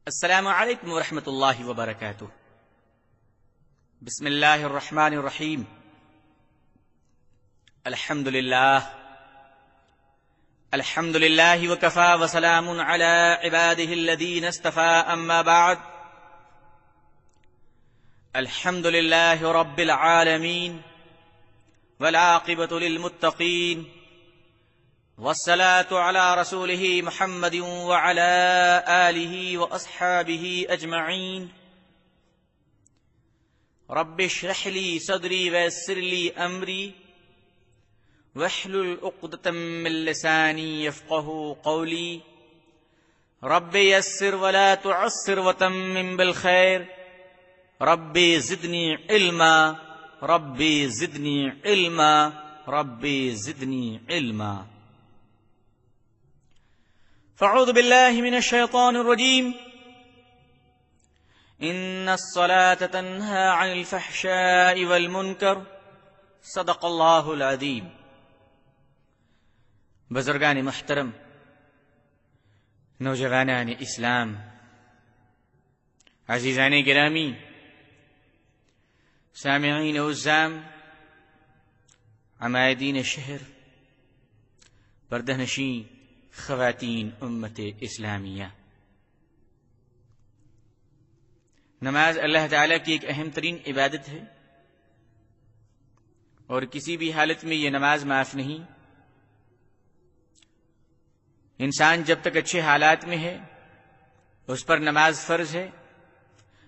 السلام علیکم ورحمۃ اللہ وبرکاتہ۔ بسم اللہ الرحمن الرحیم۔ الحمد للہ وکفى وسلام علی عباده الذین اصطفى، اما بعد، الحمد للہ رب العالمین والعاقبۃ للمتقین، والصلاة على رسوله محمد وعلى آله وأصحابه أجمعين۔ رب اشرح لي صدري ويسر لي أمري واحلل عقدة من لساني يفقهوا قولي۔ رب يسر ولا تعسر وتمم بالخير، رب زدني علما، رب زدني علما، رب زدني علما۔ فاعوذ باللہ من الشیطان الرجیم۔ ان الصلاة تنہی عن الفحشاء والمنکر، صدق اللہ العظیم۔ بزرگان محترم، نوجوانان اسلام، عزیزان گرامی، سامعین عزام، عمائدین شہر، پردہ نشین خواتین امت اسلامیہ، نماز اللہ تعالیٰ کی ایک اہم ترین عبادت ہے، اور کسی بھی حالت میں یہ نماز معاف نہیں۔ انسان جب تک اچھے حالات میں ہے اس پر نماز فرض ہے،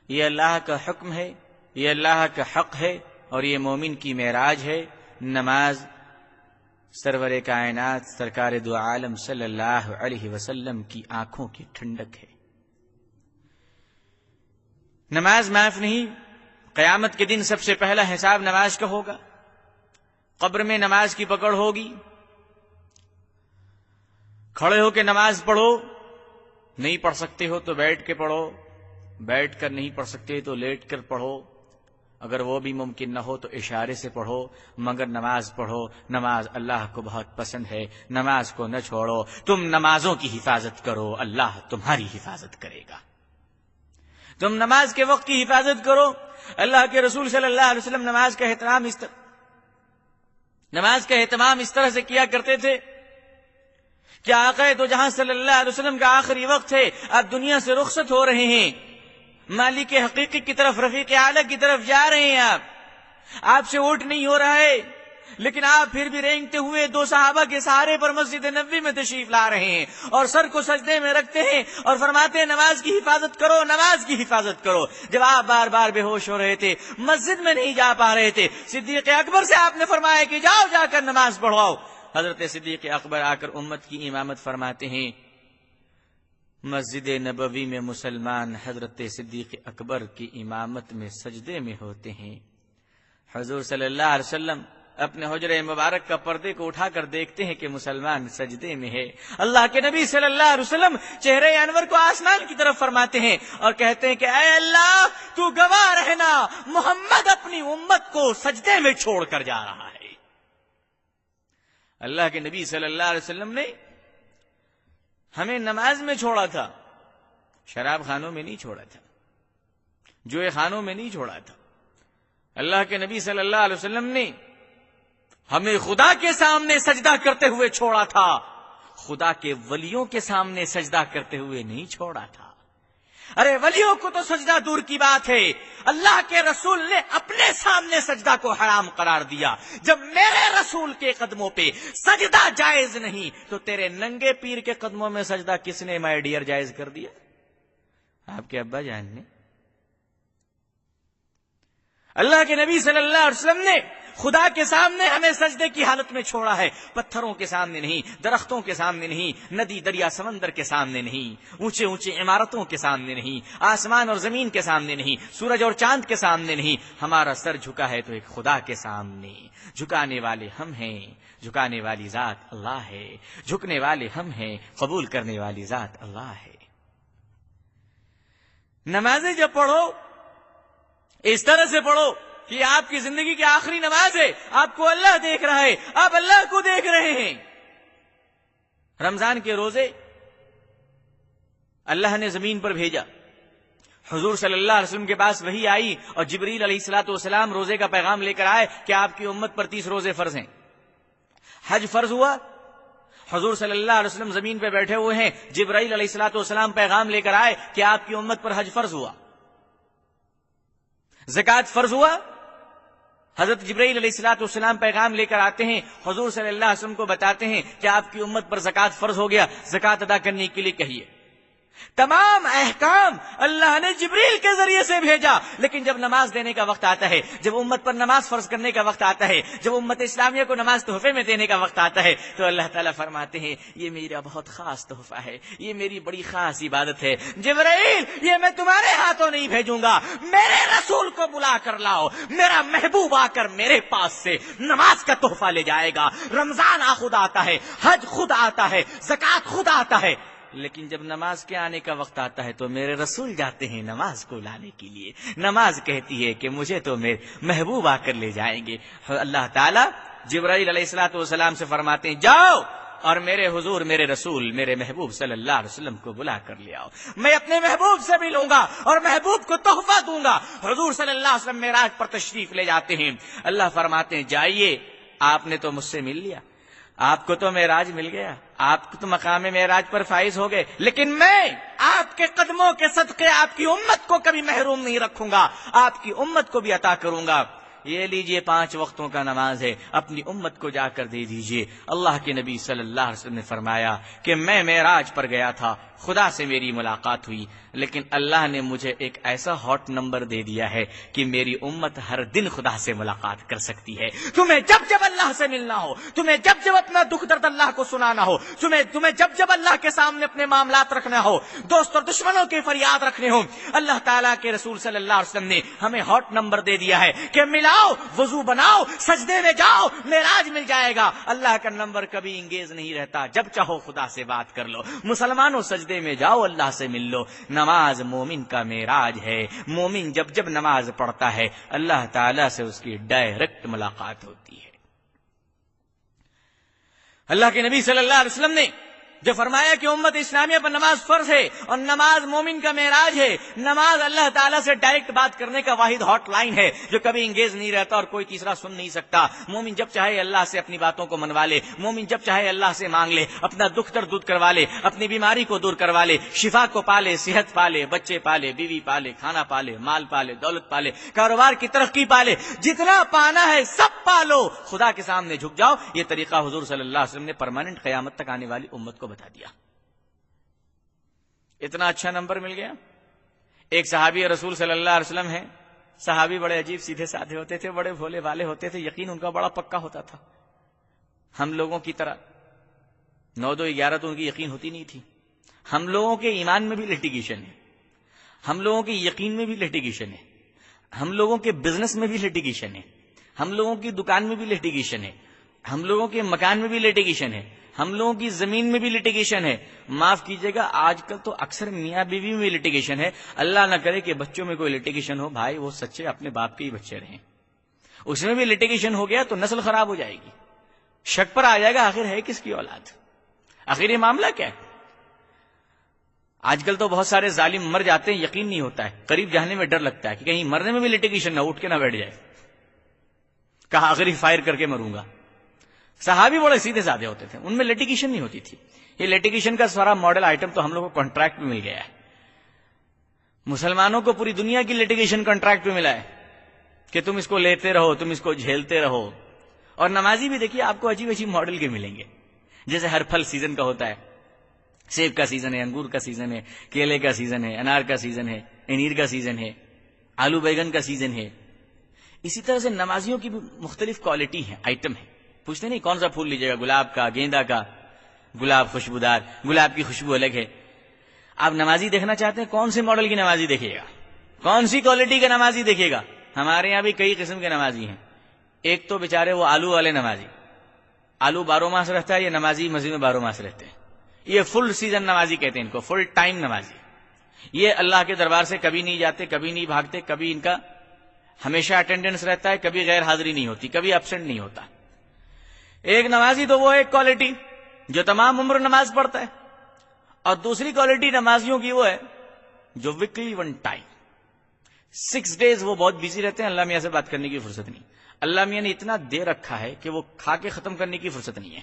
یہ اللہ کا حکم ہے، یہ اللہ کا حق ہے، اور یہ مومن کی معراج ہے۔ نماز سرور کائنات سرکار دو عالم صلی اللہ علیہ وسلم کی آنکھوں کی ٹھنڈک ہے۔ نماز معاف نہیں۔ قیامت کے دن سب سے پہلا حساب نماز کا ہوگا۔ قبر میں نماز کی پکڑ ہوگی۔ کھڑے ہو کے نماز پڑھو، نہیں پڑھ سکتے ہو تو بیٹھ کے پڑھو، بیٹھ کر نہیں پڑھ سکتے تو لیٹ کر پڑھو، اگر وہ بھی ممکن نہ ہو تو اشارے سے پڑھو، مگر نماز پڑھو۔ نماز اللہ کو بہت پسند ہے، نماز کو نہ چھوڑو۔ تم نمازوں کی حفاظت کرو، اللہ تمہاری حفاظت کرے گا۔ تم نماز کے وقت کی حفاظت کرو۔ اللہ کے رسول صلی اللہ علیہ وسلم نماز کا اہتمام اس طرح سے کیا کرتے تھے کہ آقا تو جہاں صلی اللہ علیہ وسلم کا آخری وقت ہے، آپ دنیا سے رخصت ہو رہے ہیں، مالک حقیقی کی طرف، رفیق اعلیٰ کی طرف جا رہے ہیں، آپ سے ووٹ نہیں ہو رہا ہے، لیکن آپ پھر بھی رینگتے ہوئے دو صحابہ کے سہارے پر مسجد نبوی میں تشریف لا رہے ہیں، اور سر کو سجدے میں رکھتے ہیں اور فرماتے ہیں نماز کی حفاظت کرو، نماز کی حفاظت کرو۔ جب آپ بار بار بے ہوش ہو رہے تھے، مسجد میں نہیں جا پا رہے تھے، صدیق اکبر سے آپ نے فرمایا کہ جاؤ، جا کر نماز پڑھواؤ۔ حضرت صدیق اکبر آ کر امت کی امامت فرماتے ہیں۔ مسجد نبوی میں مسلمان حضرت صدیق اکبر کی امامت میں سجدے میں ہوتے ہیں۔ حضور صلی اللہ علیہ وسلم اپنے حجرہ مبارک کا پردے کو اٹھا کر دیکھتے ہیں کہ مسلمان سجدے میں ہے۔ اللہ کے نبی صلی اللہ علیہ وسلم چہرے انور کو آسمان کی طرف فرماتے ہیں اور کہتے ہیں کہ اے اللہ تو گواہ رہنا، محمد اپنی امت کو سجدے میں چھوڑ کر جا رہا ہے۔ اللہ کے نبی صلی اللہ علیہ وسلم نے ہمیں نماز میں چھوڑا تھا، شراب خانوں میں نہیں چھوڑا تھا، جوئے خانوں میں نہیں چھوڑا تھا۔ اللہ کے نبی صلی اللہ علیہ وسلم نے ہمیں خدا کے سامنے سجدہ کرتے ہوئے چھوڑا تھا، خدا کے ولیوں کے سامنے سجدہ کرتے ہوئے نہیں چھوڑا تھا۔ ارے ولیوں کو تو سجدہ دور کی بات ہے، اللہ کے رسول نے اپنے سامنے سجدہ کو حرام قرار دیا۔ جب میرے رسول کے قدموں پہ سجدہ جائز نہیں تو تیرے ننگے پیر کے قدموں میں سجدہ کس نے مائی ڈیئر جائز کر دیا؟ آپ کے ابا جان نے۔ اللہ کے نبی صلی اللہ علیہ وسلم نے خدا کے سامنے ہمیں سجدے کی حالت میں چھوڑا ہے، پتھروں کے سامنے نہیں، درختوں کے سامنے نہیں، ندی دریا سمندر کے سامنے نہیں، اونچے اونچے عمارتوں کے سامنے نہیں، آسمان اور زمین کے سامنے نہیں، سورج اور چاند کے سامنے نہیں۔ ہمارا سر جھکا ہے تو ایک خدا کے سامنے، جھکانے والے ہم ہیں، جھکانے والی ذات اللہ ہے، جھکنے والے ہم ہیں، قبول کرنے والی ذات اللہ ہے۔ نمازیں جب پڑھو اس طرح سے پڑھو کہ آپ کی زندگی کی آخری نماز ہے، آپ کو اللہ دیکھ رہا ہے، آپ اللہ کو دیکھ رہے ہیں۔ رمضان کے روزے اللہ نے زمین پر بھیجا، حضور صلی اللہ علیہ وسلم کے پاس وحی آئی اور جبریل علیہ الصلوۃ والسلام روزے کا پیغام لے کر آئے کہ آپ کی امت پر 30 روزے فرض ہیں. حج فرض ہوا. حضور صلی اللہ علیہ وسلم زمین پہ بیٹھے ہوئے ہیں، جبرائیل علیہ الصلوۃ والسلام پیغام لے کر آئے کہ آپ کی امت پر حج فرض ہوا. زکوٰۃ فرض ہوا. حضرت جبرائیل علیہ الصلوۃ والسلام پیغام لے کر آتے ہیں، حضور صلی اللہ علیہ وسلم کو بتاتے ہیں کہ آپ کی امت پر زکوٰۃ فرض ہو گیا، زکوٰۃ ادا کرنے کے لیے کہیے. تمام احکام اللہ نے جبریل کے ذریعے سے بھیجا، لیکن جب نماز دینے کا وقت آتا ہے، جب امت پر نماز فرض کرنے کا وقت آتا ہے، جب امت اسلامیہ کو نماز تحفے میں دینے کا وقت آتا ہے، تو اللہ تعالیٰ فرماتے ہیں یہ میرا بہت خاص تحفہ ہے، یہ میری بڑی خاص عبادت ہے. جبرائیل، یہ میں تمہارے ہاتھوں نہیں بھیجوں گا، میرے رسول کو بلا کر لاؤ، میرا محبوب آ کر میرے پاس سے نماز کا تحفہ لے جائے گا. رمضان خود آتا ہے، حج خود آتا ہے، زکوٰۃ خود آتا ہے، لیکن جب نماز کے آنے کا وقت آتا ہے تو میرے رسول جاتے ہیں نماز کو لانے کے لیے. نماز کہتی ہے کہ مجھے تو میرے محبوب آ کر لے جائیں گے. اللہ تعالیٰ جبرائیل علیہ الصلوۃ والسلام سے فرماتے ہیں جاؤ اور میرے حضور، میرے رسول، میرے محبوب صلی اللہ علیہ وسلم کو بلا کر لے آؤ. میں اپنے محبوب سے بھی لوں گا اور محبوب کو تحفہ دوں گا. حضور صلی اللہ علیہ وسلم معراج پر تشریف لے جاتے ہیں. اللہ فرماتے ہیں جائیے، آپ نے تو مجھ سے مل لیا، آپ کو تو معراج مل گیا، آپ کو تو مقام معراج پر فائز ہو گئے، لیکن میں آپ کے قدموں کے صدقے آپ کی امت کو کبھی محروم نہیں رکھوں گا، آپ کی امت کو بھی عطا کروں گا. یہ لیجئے 5 وقتوں کا نماز ہے، اپنی امت کو جا کر دے دیجئے. اللہ کے نبی صلی اللہ علیہ وسلم نے فرمایا کہ میں معراج پر گیا تھا، خدا سے میری ملاقات ہوئی، لیکن اللہ نے مجھے ایک ایسا ہاٹ نمبر دے دیا ہے کہ میری امت ہر دن خدا سے ملاقات کر سکتی ہے. تمہیں جب جب اللہ سے ملنا ہو، تمہیں جب جب اپنا دکھ درد اللہ کو سنانا ہو، تمہیں جب جب اللہ کے سامنے اپنے معاملات رکھنا ہو، دوست اور دشمنوں کے فریاد رکھنے ہوں، اللہ تعالیٰ کے رسول صلی اللہ علیہ وسلم نے ہمیں ہاٹ نمبر دے دیا ہے کہ ملاؤ، وضو بناؤ، سجدے میں جاؤ، معراج مل جائے گا. اللہ کا نمبر کبھی انگیز نہیں رہتا، جب چاہو خدا سے بات کر لو. مسلمانوں سجدے میں جاؤ، اللہ سے مل لو. نماز مومن کا معراج ہے. مومن جب جب نماز پڑھتا ہے اللہ تعالیٰ سے اس کی ڈائریکٹ ملاقات ہوتی ہے. اللہ کے نبی صلی اللہ علیہ وسلم نے جو فرمایا کہ امت اسلامیہ پر نماز فرض ہے اور نماز مومن کا معراج ہے. نماز اللہ تعالیٰ سے ڈائریکٹ بات کرنے کا واحد ہاٹ لائن ہے جو کبھی انگیز نہیں رہتا اور کوئی تیسرا سن نہیں سکتا. مومن جب چاہے اللہ سے اپنی باتوں کو منوا لے، مومن جب چاہے اللہ سے مانگ لے، اپنا دکھ درد دور کروا لے، اپنی بیماری کو دور کروا لے، شفا کو پالے، صحت پالے، بچے پالے، بیوی پالے، کھانا پالے، مال پالے، دولت پالے، کاروبار کی ترقی پالے، جتنا پانا ہے سب پالو، خدا کے سامنے جھک جاؤ. یہ طریقہ حضور صلی اللہ علیہ وسلم نے پرماننٹ قیامت تک آنے والی امت کو بتا دیا. اتنا اچھا نمبر مل گیا. ایک صحابی رسول صلی اللہ علیہ وسلم ہیں. صحابی بڑے عجیب سیدھے سادھے ہوتے تھے، بڑے بھولے والے ہوتے تھے، یقین ان کا بڑا پکا ہوتا تھا. ہم لوگوں کی طرح 9 2 11 تو ان کی یقین ہوتی نہیں تھی. ہم لوگوں کے ایمان میں بھی لٹیگیشن ہے، ہم لوگوں کے یقین میں بھی لٹیگیشن ہے، ہم لوگوں کے بزنس میں بھی لٹیگیشن ہے، ہم لوگوں کی دکان میں بھی لٹیگیشن ہے، ہم لوگوں کے مکان میں بھی لٹیگیشن ہے، ہم لوگوں کی زمین میں بھی لٹیگیشن ہے. معاف کیجئے گا، آج کل تو اکثر میاں بیوی میں لٹیگیشن ہے. اللہ نہ کرے کہ بچوں میں کوئی لٹیگیشن ہو. بھائی وہ سچے اپنے باپ کے ہی بچے رہیں، اس میں بھی لٹیگیشن ہو گیا تو نسل خراب ہو جائے گی. شک پر آ جائے گا آخر ہے کس کی اولاد، آخر یہ معاملہ کیا ہے. آج کل تو بہت سارے ظالم مر جاتے ہیں، یقین نہیں ہوتا ہے، قریب جانے میں ڈر لگتا ہے کہ کہیں مرنے میں بھی لٹیگیشن نہ اٹھ کے نہ بیٹھ جائے، کہا آخر ہی فائر کر کے مروں گا. صحابی بڑے سیدھے سادھے ہوتے تھے، ان میں لٹیگیشن نہیں ہوتی تھی. یہ لٹیگیشن کا سارا ماڈل آئٹم تو ہم لوگوں کو کانٹریکٹ میں مل گیا ہے. مسلمانوں کو پوری دنیا کی لٹیگیشن کانٹریکٹ میں ملا ہے کہ تم اس کو لیتے رہو، تم اس کو جھیلتے رہو. اور نمازی بھی دیکھیے آپ کو عجیب عجیب ماڈل کے ملیں گے. جیسے ہر پھل سیزن کا ہوتا ہے، سیب کا سیزن ہے، انگور کا سیزن ہے، کیلے کا سیزن ہے، انار کا سیزن ہے، انیر کا سیزن ہے، آلو بیگن کا سیزن ہے. اسی طرح سے نمازیوں کی بھی مختلف کوالٹی ہے، آئٹم ہے. پوچھتے نہیں کون سا پھول لیجیے گا، گلاب کا، گیندا کا. گلاب خوشبودار، گلاب کی خوشبو الگ ہے. آپ نمازی دیکھنا چاہتے ہیں کون سے ماڈل کی نمازی دیکھیے گا، کون سی کوالٹی کا نمازی دیکھیے گا. ہمارے یہاں بھی کئی قسم کے نمازی ہیں. ایک تو بیچارے وہ آلو والے نمازی، آلو 12 ماس رہتا ہے، یہ نمازی مسجد میں 12 ماس رہتے ہیں. یہ فل سیزن نمازی کہتے ہیں ان کو، فل ٹائم نمازی. یہ اللہ کے دربار سے کبھی نہیں جاتے، کبھی نہیں بھاگتے، کبھی ان کا ہمیشہ اٹینڈنس رہتا ہے، کبھی غیر حاضری نہیں ہوتی، کبھی ایبسنٹ نہیں ہوتا. ایک نمازی تو وہ ایک کوالٹی جو تمام عمر نماز پڑھتا ہے، اور دوسری کوالٹی نمازیوں کی وہ ہے جو ویکلی 1 ٹائم 6 days وہ بہت بزی رہتے ہیں, اللہ میاں سے بات کرنے کی فرصت نہیں. اللہ میاں نے اتنا دے رکھا ہے کہ وہ کھا کے ختم کرنے کی فرصت نہیں ہے.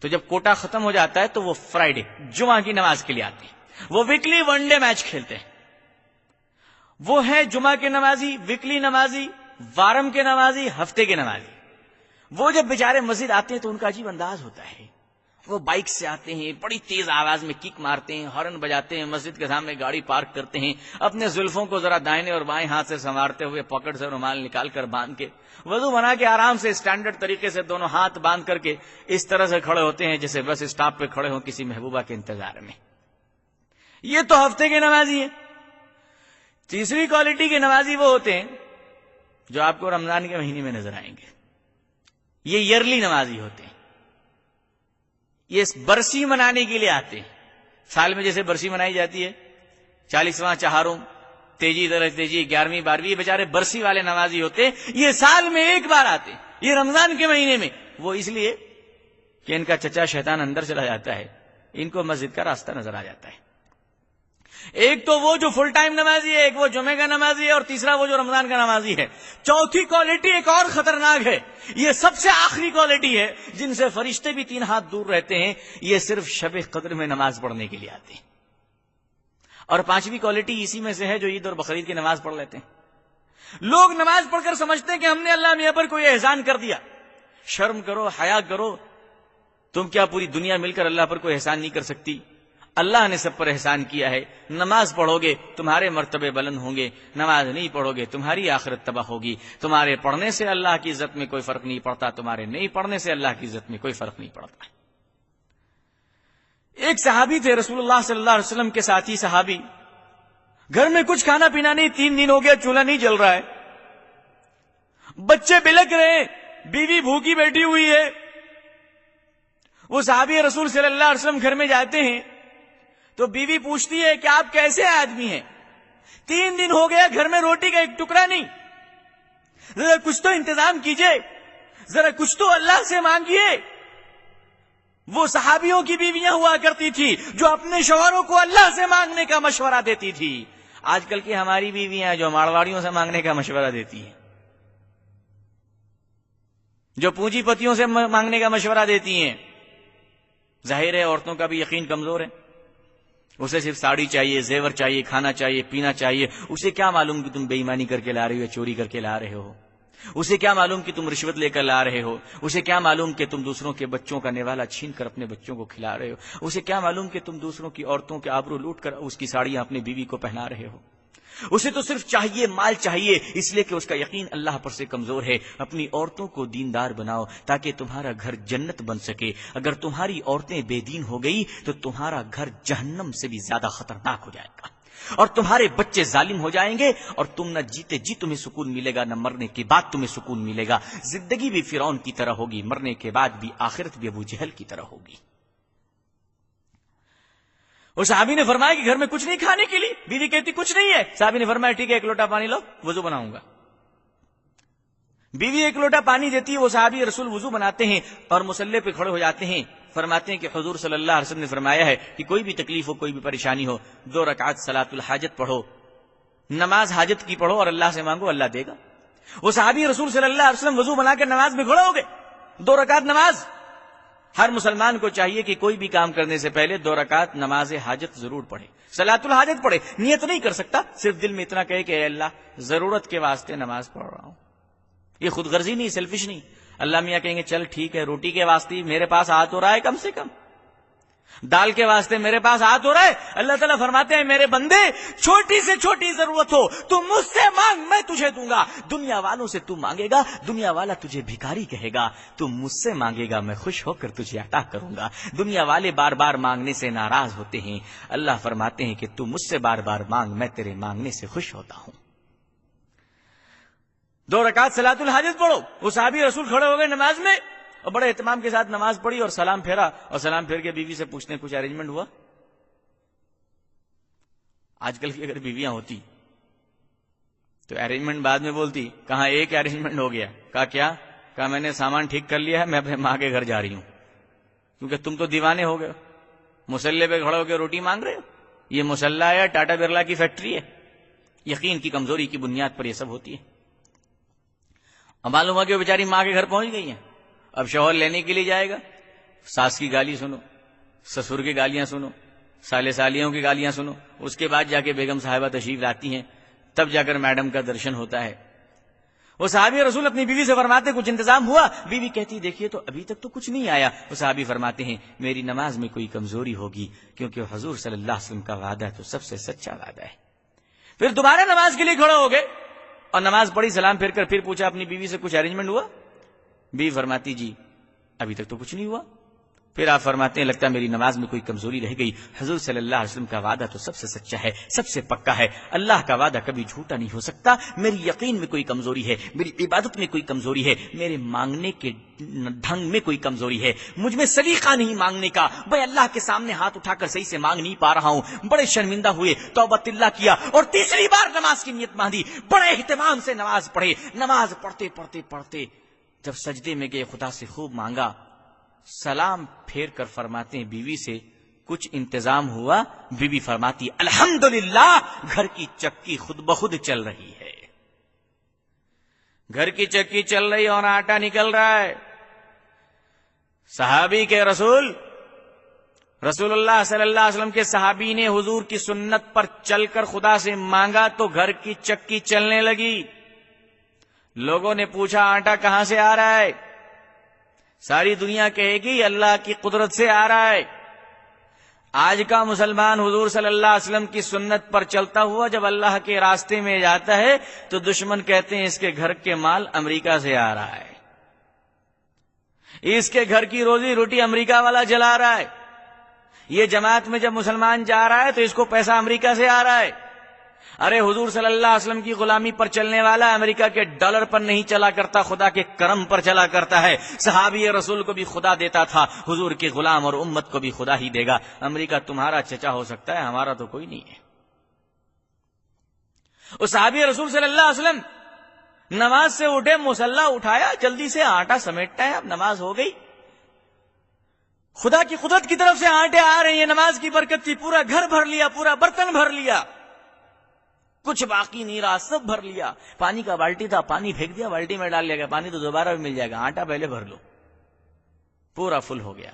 تو جب کوٹا ختم ہو جاتا ہے تو وہ فرائیڈے جمعہ کی نماز کے لیے آتے ہیں. وہ ویکلی ون ڈے میچ کھیلتے ہیں. وہ ہیں جمعہ کے نمازی, ویکلی نمازی, وارم کے نمازی, ہفتے کے نمازی. وہ جب بیچارے مسجد آتے ہیں تو ان کا عجیب انداز ہوتا ہے. وہ بائک سے آتے ہیں, بڑی تیز آواز میں کک مارتے ہیں, ہارن بجاتے ہیں, مسجد کے سامنے گاڑی پارک کرتے ہیں, اپنے زلفوں کو ذرا دائیں اور بائیں ہاتھ سے سنوارتے ہوئے پاکٹ سے رومال نکال کر باندھ کے وضو بنا کے آرام سے اسٹینڈرڈ طریقے سے دونوں ہاتھ باندھ کر کے اس طرح سے کھڑے ہوتے ہیں جیسے بس اسٹاپ پہ کھڑے ہوں کسی محبوبہ کے انتظار میں. یہ تو ہفتے کے نمازی ہیں. تیسری کوالٹی کے نمازی وہ ہوتے ہیں جو آپ کو رمضان کے مہینے میں نظر آئیں گے. یہ ایئرلی نمازی ہوتے ہیں. یہ برسی منانے کے لیے آتے ہیں. سال میں جیسے برسی منائی جاتی ہے 40واں چہارم, تیجی درج تیجی, 11ویں 12ویں, بیچارے برسی والے نمازی ہوتے ہیں. یہ سال میں ایک بار آتے ہیں, یہ رمضان کے مہینے میں. وہ اس لیے کہ ان کا چچا شیطان اندر چلا جاتا ہے, ان کو مسجد کا راستہ نظر آ جاتا ہے. ایک تو وہ جو فل ٹائم نمازی ہے, ایک وہ جمعے کا نمازی ہے, اور تیسرا وہ جو رمضان کا نمازی ہے. چوتھی کوالٹی ایک اور خطرناک ہے. یہ سب سے آخری کوالٹی ہے جن سے فرشتے بھی 3 ہاتھ دور رہتے ہیں. یہ صرف شب قدر میں نماز پڑھنے کے لیے آتے ہیں. اور 5ویں کوالٹی اسی میں سے ہے جو عید اور بقرعید کی نماز پڑھ لیتے ہیں. لوگ نماز پڑھ کر سمجھتے ہیں کہ ہم نے اللہ میاں پر کوئی احسان کر دیا. شرم کرو, حیا کرو. تم کیا پوری دنیا مل کر اللہ پر کوئی احسان نہیں کر سکتی؟ اللہ نے سب پر احسان کیا ہے. نماز پڑھو گے تمہارے مرتبے بلند ہوں گے, نماز نہیں پڑھو گے تمہاری آخرت تباہ ہوگی. تمہارے پڑھنے سے اللہ کی عزت میں کوئی فرق نہیں پڑتا, تمہارے نہیں پڑھنے سے اللہ کی عزت میں کوئی فرق نہیں پڑتا. ایک صحابی تھے رسول اللہ صلی اللہ علیہ وسلم کے ساتھی صحابی. گھر میں کچھ کھانا پینا نہیں, 3 دن ہو گیا چولہا نہیں جل رہا ہے, بچے بلک رہے ہیں, بیوی بھوکی بیٹھی ہوئی ہے. وہ صحابی رسول صلی اللہ علیہ وسلم گھر میں جاتے ہیں تو بیوی پوچھتی ہے کہ آپ کیسے آدمی ہیں, 3 دن ہو گیا گھر میں روٹی کا ایک ٹکڑا نہیں, ذرا کچھ تو انتظام کیجئے, ذرا کچھ تو اللہ سے مانگیے. وہ صحابیوں کی بیویاں ہوا کرتی تھی جو اپنے شوہروں کو اللہ سے مانگنے کا مشورہ دیتی تھی. آج کل کی ہماری بیویاں جو مارواڑیوں سے مانگنے کا مشورہ دیتی ہیں, جو پونجی پتیوں سے مانگنے کا مشورہ دیتی ہیں. ظاہر ہے عورتوں کا بھی یقین کمزور ہے. اسے صرف ساڑی چاہیے, زیور چاہیے, کھانا چاہیے, پینا چاہیے. اسے کیا معلوم کہ تم بے ایمانی کر کے لا رہے ہو یا چوری کر کے لا رہے ہو. اسے کیا معلوم کہ تم رشوت لے کر لا رہے ہو. اسے کیا معلوم کہ تم دوسروں کے بچوں کا نوالا چھین کر اپنے بچوں کو کھلا رہے ہو. اسے کیا معلوم کہ تم دوسروں کی عورتوں کے آبرو لوٹ کر اس کی ساڑیاں اپنی بیوی کو پہنا رہے ہو. اسے تو صرف چاہیے, مال چاہیے, اس لیے کہ اس کا یقین اللہ پر سے کمزور ہے. اپنی عورتوں کو دیندار بناؤ تاکہ تمہارا گھر جنت بن سکے. اگر تمہاری عورتیں بے دین ہو گئی تو تمہارا گھر جہنم سے بھی زیادہ خطرناک ہو جائے گا, اور تمہارے بچے ظالم ہو جائیں گے, اور تم نہ جیتے جی تمہیں سکون ملے گا, نہ مرنے کے بعد تمہیں سکون ملے گا. زندگی بھی فرعون کی طرح ہوگی, مرنے کے بعد بھی آخرت بھی ابو جہل کی طرح ہوگی. اور صحابی نے فرمایا کہ گھر میں کچھ نہیں کھانے کے لیے. بیوی کہتی کچھ نہیں ہے. صحابی نے فرمایا ٹھیک ہے 1 لوٹا پانی لو, وضو بناؤں گا. بیوی 1 لوٹا پانی دیتی ہے. وہ صحابی رسول وضو بناتے ہیں اور مصلی پہ کھڑے ہو جاتے ہیں. فرماتے ہیں کہ حضور صلی اللہ علیہ وسلم نے فرمایا ہے کہ کوئی بھی تکلیف ہو, کوئی بھی پریشانی ہو, 2 رکعت صلاۃ الحاجت پڑھو, نماز حاجت کی پڑھو اور اللہ سے مانگو, اللہ دے گا. وہ صحابی رسول صلی اللہ علیہ وسلم وضو بنا کر نماز میں کھڑے ہو گئے. 2 رکعت نماز. ہر مسلمان کو چاہیے کہ کوئی بھی کام کرنے سے پہلے 2 رکعت نماز حاجت ضرور پڑھے, صلاۃ الحاجت پڑھے. نیت نہیں کر سکتا, صرف دل میں اتنا کہے کہ اے اللہ ضرورت کے واسطے نماز پڑھ رہا ہوں. یہ خود غرضی نہیں, سیلفش نہیں. اللہ میاں کہیں گے چل ٹھیک ہے, روٹی کے واسطے میرے پاس ہاتھ ہو رہا ہے, کم سے کم دال کے واسطے میرے پاس ہاتھ ہو رہا ہے. اللہ تعالیٰ فرماتے ہیں میرے بندے چھوٹی سے چھوٹی ضرورت ہو تو مجھ سے مانگ, میں تجھے دوں گا. دنیا والوں سے تو مانگے گا, دنیا والا تجھے بھکاری کہے گا. تو مجھ سے مانگے گا, میں خوش ہو کر تجھے عطا کروں گا. دنیا والے بار بار مانگنے سے ناراض ہوتے ہیں. اللہ فرماتے ہیں کہ تو مجھ سے بار بار مانگ, میں تیرے مانگنے سے خوش ہوتا ہوں. 2 رکعت صلاۃ الحاجت پڑھو. وہ صحابی رسول کھڑے ہو گئے نماز میں اور بڑے اہتمام کے ساتھ نماز پڑھی اور سلام پھیرا, اور سلام پھیر کے بیوی سے پوچھتے ہیں کچھ ارینجمنٹ ہوا. آج کل کی اگر بیویاں ہوتی تو ارینجمنٹ بعد میں بولتی, کہاں ایک ارینجمنٹ ہو گیا. کہا کیا؟ کہا میں نے سامان ٹھیک کر لیا ہے, میں اپنے ماں کے گھر جا رہی ہوں. کیونکہ تم تو دیوانے ہو گئے, مصلی پہ کھڑے ہو کے روٹی مانگ رہے ہو. یہ مصلی ہے ٹاٹا برلا کی فیکٹری ہے, یقین کی کمزوری کی بنیاد پر یہ سب ہوتی ہے۔ اب معلوم ہوا کہ وہ بیچاری ماں کے گھر پہنچ گئی ہیں، اب شوہر لینے کے لیے جائے گا، ساس کی گالی سنو، سسر کی گالیاں سنو، سالے سالیوں کی گالیاں سنو، اس کے بعد جا کے بیگم صاحبہ تشریف لاتی ہیں، تب جا کر میڈم کا درشن ہوتا ہے۔ وہ صحابی رسول اپنی بیوی سے فرماتے کچھ انتظام ہوا؟ بیوی کہتی دیکھیے تو ابھی تک تو کچھ نہیں آیا۔ وہ صحابی فرماتے ہیں میری نماز میں کوئی کمزوری ہوگی، کیونکہ حضور صلی اللہ علیہ وسلم کا وعدہ تو سب سے سچا وعدہ ہے۔ پھر دوبارہ نماز کے لیے کھڑے ہو گئے اور نماز پڑھی، سلام پھر کر پھر پوچھا اپنی بیوی سے کچھ ارینجمنٹ ہوا؟ بیوی فرماتی جی ابھی تک تو کچھ نہیں ہوا۔ پھر آپ فرماتے ہیں لگتا ہے میری نماز میں کوئی کمزوری رہ گئی، حضور صلی اللہ علیہ وسلم کا وعدہ تو سب سے سچا ہے، سب سے پکا ہے، اللہ کا وعدہ کبھی جھوٹا نہیں ہو سکتا، میری یقین میں کوئی کمزوری ہے، میری عبادت میں کوئی کمزوری ہے، میرے مانگنے کے ڈھنگ میں کوئی کمزوری ہے، مجھ میں سلیقہ نہیں مانگنے کا، بھائی اللہ کے سامنے ہاتھ اٹھا کر صحیح سے مانگ نہیں پا رہا ہوں۔ بڑے شرمندہ ہوئے، توبۃ اللہ کیا اور تیسری بار نماز کی نیت باندھی، بڑے اہتمام سے نماز پڑھے۔ نماز پڑھتے پڑھتے پڑھتے جب سجدے میں گئے خدا سے خوب مانگا، سلام پھیر کر فرماتے ہیں بیوی سے کچھ انتظام ہوا؟ بیوی فرماتی الحمدللہ گھر کی چکی خود بخود چل رہی ہے، گھر کی چکی چل رہی اور آٹا نکل رہا ہے۔ صحابی کے رسول اللہ صلی اللہ علیہ وسلم کے صحابی نے حضور کی سنت پر چل کر خدا سے مانگا تو گھر کی چکی چلنے لگی۔ لوگوں نے پوچھا آٹا کہاں سے آ رہا ہے؟ ساری دنیا کہے گی اللہ کی قدرت سے آ رہا ہے۔ آج کا مسلمان حضور صلی اللہ علیہ وسلم کی سنت پر چلتا ہوا جب اللہ کے راستے میں جاتا ہے تو دشمن کہتے ہیں اس کے گھر کے مال امریکہ سے آ رہا ہے، اس کے گھر کی روزی روٹی امریکہ والا جلا رہا ہے، یہ جماعت میں جب مسلمان جا رہا ہے تو اس کو پیسہ امریکہ سے آ رہا ہے۔ ارے حضور صلی اللہ علیہ وسلم کی غلامی پر چلنے والا امریکہ کے ڈالر پر نہیں چلا کرتا، خدا کے کرم پر چلا کرتا ہے۔ صحابی رسول کو بھی خدا دیتا تھا، حضور کے غلام اور امت کو بھی خدا ہی دے گا۔ امریکہ تمہارا چچا ہو سکتا ہے، ہمارا تو کوئی نہیں ہے۔ اس صحابی رسول صلی اللہ علیہ وسلم نماز سے اٹھے، مصلی اٹھایا، جلدی سے آٹا سمیٹتا ہے، اب نماز ہو گئی۔ خدا کی قدرت کی طرف سے آٹے آ رہے ہیں، نماز کی برکت تھی، پورا گھر بھر لیا، پورا برتن بھر لیا، کچھ باقی نہیں رہا، سب بھر لیا۔ پانی کا بالٹی تھا، پانی پھینک دیا، بالٹی میں ڈال لیا گیا، پانی تو دوبارہ بھی مل جائے گا، آٹا پہلے بھر لو، پورا فل ہو گیا۔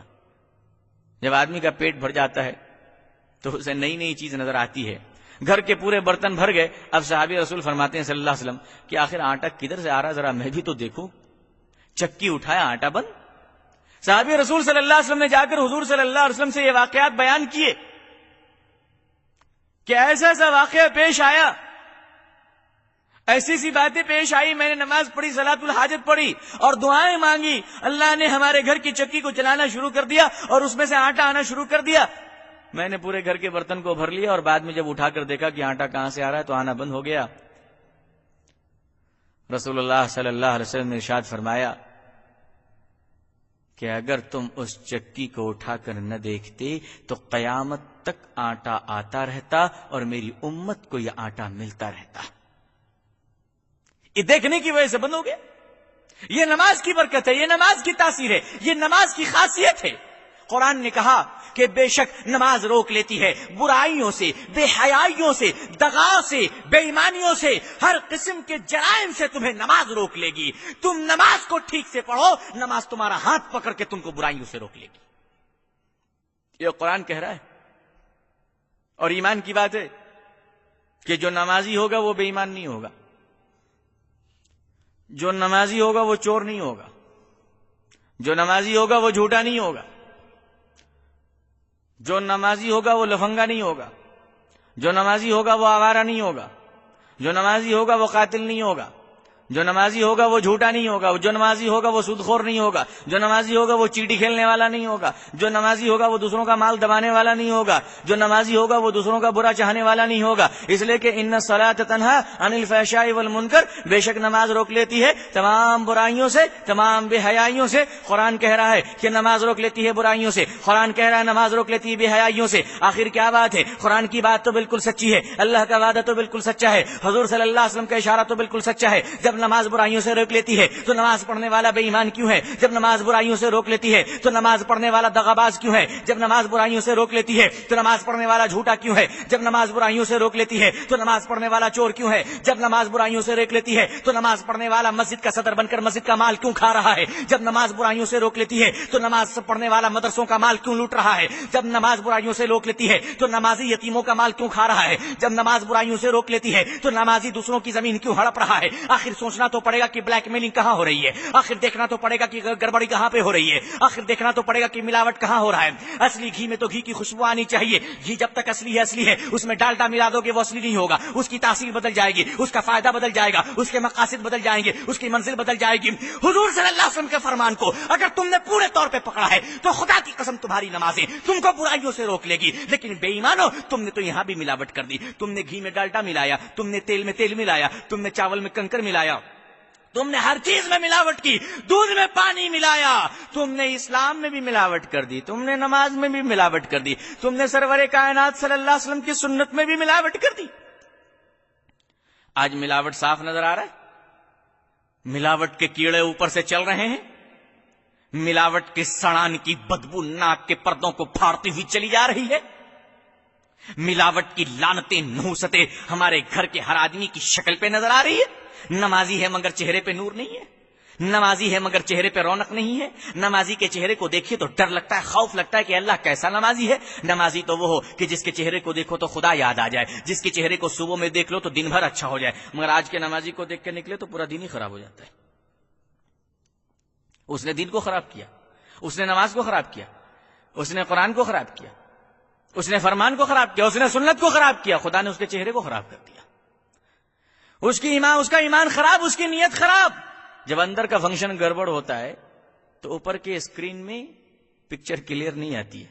جب آدمی کا پیٹ بھر جاتا ہے تو اسے نئی نئی چیز نظر آتی ہے۔ گھر کے پورے برتن بھر گئے۔ اب صحابی رسول فرماتے ہیں صلی اللہ علیہ وسلم کہ آخر آٹا کدھر سے آ رہا، ذرا میں بھی تو دیکھوں۔ چکی اٹھایا، آٹا بند۔ صحابی رسول صلی اللہ علیہ وسلم نے جا کر حضور صلی اللہ علیہ وسلم سے یہ واقعات بیان کیے کہ ایسا ایسا واقعہ پیش آیا، ایسی سی باتیں پیش آئی، میں نے نماز پڑھی، صلاۃ الحاجت پڑھی اور دعائیں مانگی، اللہ نے ہمارے گھر کی چکی کو چلانا شروع کر دیا اور اس میں سے آٹا آنا شروع کر دیا۔ میں نے پورے گھر کے برتن کو بھر لیا اور بعد میں جب اٹھا کر دیکھا کہ آٹا کہاں سے آ رہا ہے تو آنا بند ہو گیا۔ رسول اللہ صلی اللہ علیہ وسلم نے ارشاد فرمایا کہ اگر تم اس چکی کو اٹھا کر نہ دیکھتے تو قیامت تک آٹا آتا رہتا اور میری امت کو یہ آٹا ملتا رہتا۔ یہ دیکھنے کی وجہ سے بند ہو گیا۔ یہ نماز کی برکت ہے، یہ نماز کی تاثیر ہے، یہ نماز کی خاصیت ہے۔ قرآن نے کہا کہ بے شک نماز روک لیتی ہے برائیوں سے، بے حیائیوں سے، دغا سے، بے ایمانیوں سے، ہر قسم کے جرائم سے تمہیں نماز روک لے گی۔ تم نماز کو ٹھیک سے پڑھو، نماز تمہارا ہاتھ پکڑ کے تم کو برائیوں سے روک لے گی۔ یہ قرآن کہہ رہا ہے۔ اور ایمان کی بات ہے کہ جو نمازی ہوگا وہ بے ایمان نہیں ہوگا، جو نمازی ہوگا وہ چور نہیں ہوگا، جو نمازی ہوگا وہ جھوٹا نہیں ہوگا، جو نمازی ہوگا وہ لفنگا نہیں ہوگا، جو نمازی ہوگا وہ آوارہ نہیں ہوگا، جو نمازی ہوگا وہ قاتل نہیں ہوگا، جو نمازی ہوگا وہ جھوٹا نہیں ہوگا، جو نمازی ہوگا وہ سود خور نہیں ہوگا، جو نمازی ہوگا وہ چیٹی کھیلنے والا نہیں ہوگا، جو نمازی ہوگا وہ دوسروں کا مال دبانے والا نہیں ہوگا، جو نمازی ہوگا وہ دوسروں کا برا چاہنے والا نہیں ہوگا۔ اس لیے کہ ان الصلاۃ تنہی عن الفحشاء والمنکر، بے شک نماز روک لیتی ہے تمام برائیوں سے، تمام بے حیائیوں سے۔ قرآن کہہ رہا ہے کہ نماز روک لیتی ہے برائیوں سے، قرآن کہہ رہا ہے نماز روک لیتی ہے بے حیائیوں سے۔ آخر کیا بات ہے؟ قرآن کی بات تو بالکل سچی ہے، اللہ کا وعدہ تو بالکل سچا ہے، حضور صلی اللہ علیہ وسلم کا اشارہ تو بالکل سچا ہے۔ جب جب نماز برائیوں سے روک لیتی ہے تو نماز پڑھنے والا بے ایمان کیوں ہے؟ جب نماز برائیوں سے روک لیتی ہے تو نماز پڑھنے والا دغاباز کیوں ہے؟ جب نماز برائیوں سے روک لیتی ہے تو نماز پڑھنے والا جھوٹا کیوں ہے؟ جب نماز برائیوں سے روک لیتی ہے تو نماز پڑھنے والا چور کیوں ہے؟ جب نماز برائیوں سے روک لیتی ہے تو نماز پڑھنے والا مسجد کا صدر بن کر مسجد کا مال کیوں کھا رہا ہے؟ جب نماز برائیوں سے روک لیتی ہے تو نماز پڑھنے والا مدرسوں کا مال کیوں لوٹ رہا ہے؟ جب نماز برائیوں سے روک لیتی ہے تو نمازی یتیموں کا مال کیوں کھا رہا ہے؟ جب نماز برائیوں سے روک لیتی ہے تو نمازی دوسروں کی زمین کیوں ہڑپ رہا ہے؟ آخر سوچنا تو پڑے گا کہ بلیک میلنگ کہاں ہو رہی ہے، آخر دیکھنا تو پڑے گا کہ گڑبڑی کہاں پہ ہو رہی ہے، آخر دیکھنا تو پڑے گا کہ ملاوٹ کہاں ہو رہا ہے۔ اصلی گھی میں تو گھی کی خوشبو آنی چاہیے، گھی جب تک اصلی ہے اس میں ڈالڈا ملا دو گے وہ اصلی نہیں ہوگا، اس کی تاثیر بدل جائے گی، اس کا فائدہ بدل جائے گا، اس کے مقاصد بدل جائیں گے، اس کی منزل بدل جائے گی۔ حضور صلی اللہ علیہ وسلم کے فرمان کو اگر تم نے پورے طور پہ پکڑا ہے تو خدا کی قسم تمہاری نمازیں تم کو برائیوں سے روک لے گی، لیکن بے ایمانو تم نے تو یہاں بھی ملاوٹ کر دی، تم نے گھی میں ڈالڈا ملایا، تم نے تیل میں تیل ملایا، تم نے چاول میں کنکر ملایا، تم نے ہر چیز میں ملاوٹ کی، دودھ میں پانی ملایا، تم نے اسلام میں بھی ملاوٹ کر دی، تم نے نماز میں بھی ملاوٹ کر دی، تم نے سرور کائنات صلی اللہ علیہ وسلم کی سنت میں بھی ملاوٹ کر دی۔ آج ملاوٹ صاف نظر آ رہا ہے، ملاوٹ کے کیڑے اوپر سے چل رہے ہیں، ملاوٹ کے سڑان کی بدبو ناک کے پردوں کو پھاڑتی ہوئی چلی جا رہی ہے، ملاوٹ کی لعنتیں نحوستیں ہمارے گھر کے ہر آدمی کی شکل پہ نظر آ رہی ہے۔ نمازی ہے مگر چہرے پہ نور نہیں ہے، نمازی ہے مگر چہرے پہ رونق نہیں ہے، نمازی کے چہرے کو دیکھیے تو ڈر لگتا ہے، خوف لگتا ہے کہ اللہ کیسا نمازی ہے۔ نمازی تو وہ ہو کہ جس کے چہرے کو دیکھو تو خدا یاد آ جائے، جس کے چہرے کو صبح میں دیکھ لو تو دن بھر اچھا ہو جائے، مگر آج کے نمازی کو دیکھ کے نکلے تو پورا دن ہی خراب ہو جاتا ہے۔ اس نے دین کو خراب کیا، اس نے نماز کو خراب کیا، اس نے قرآن کو خراب کیا، اس نے فرمان کو خراب کیا، اس نے سنت کو خراب کیا، خدا نے اس کے چہرے کو خراب کر دیا، اس کا ایمان خراب، اس کی نیت خراب۔ جب اندر کا فنکشن گڑبڑ ہوتا ہے تو اوپر کے اسکرین میں پکچر کلیئر نہیں آتی ہے،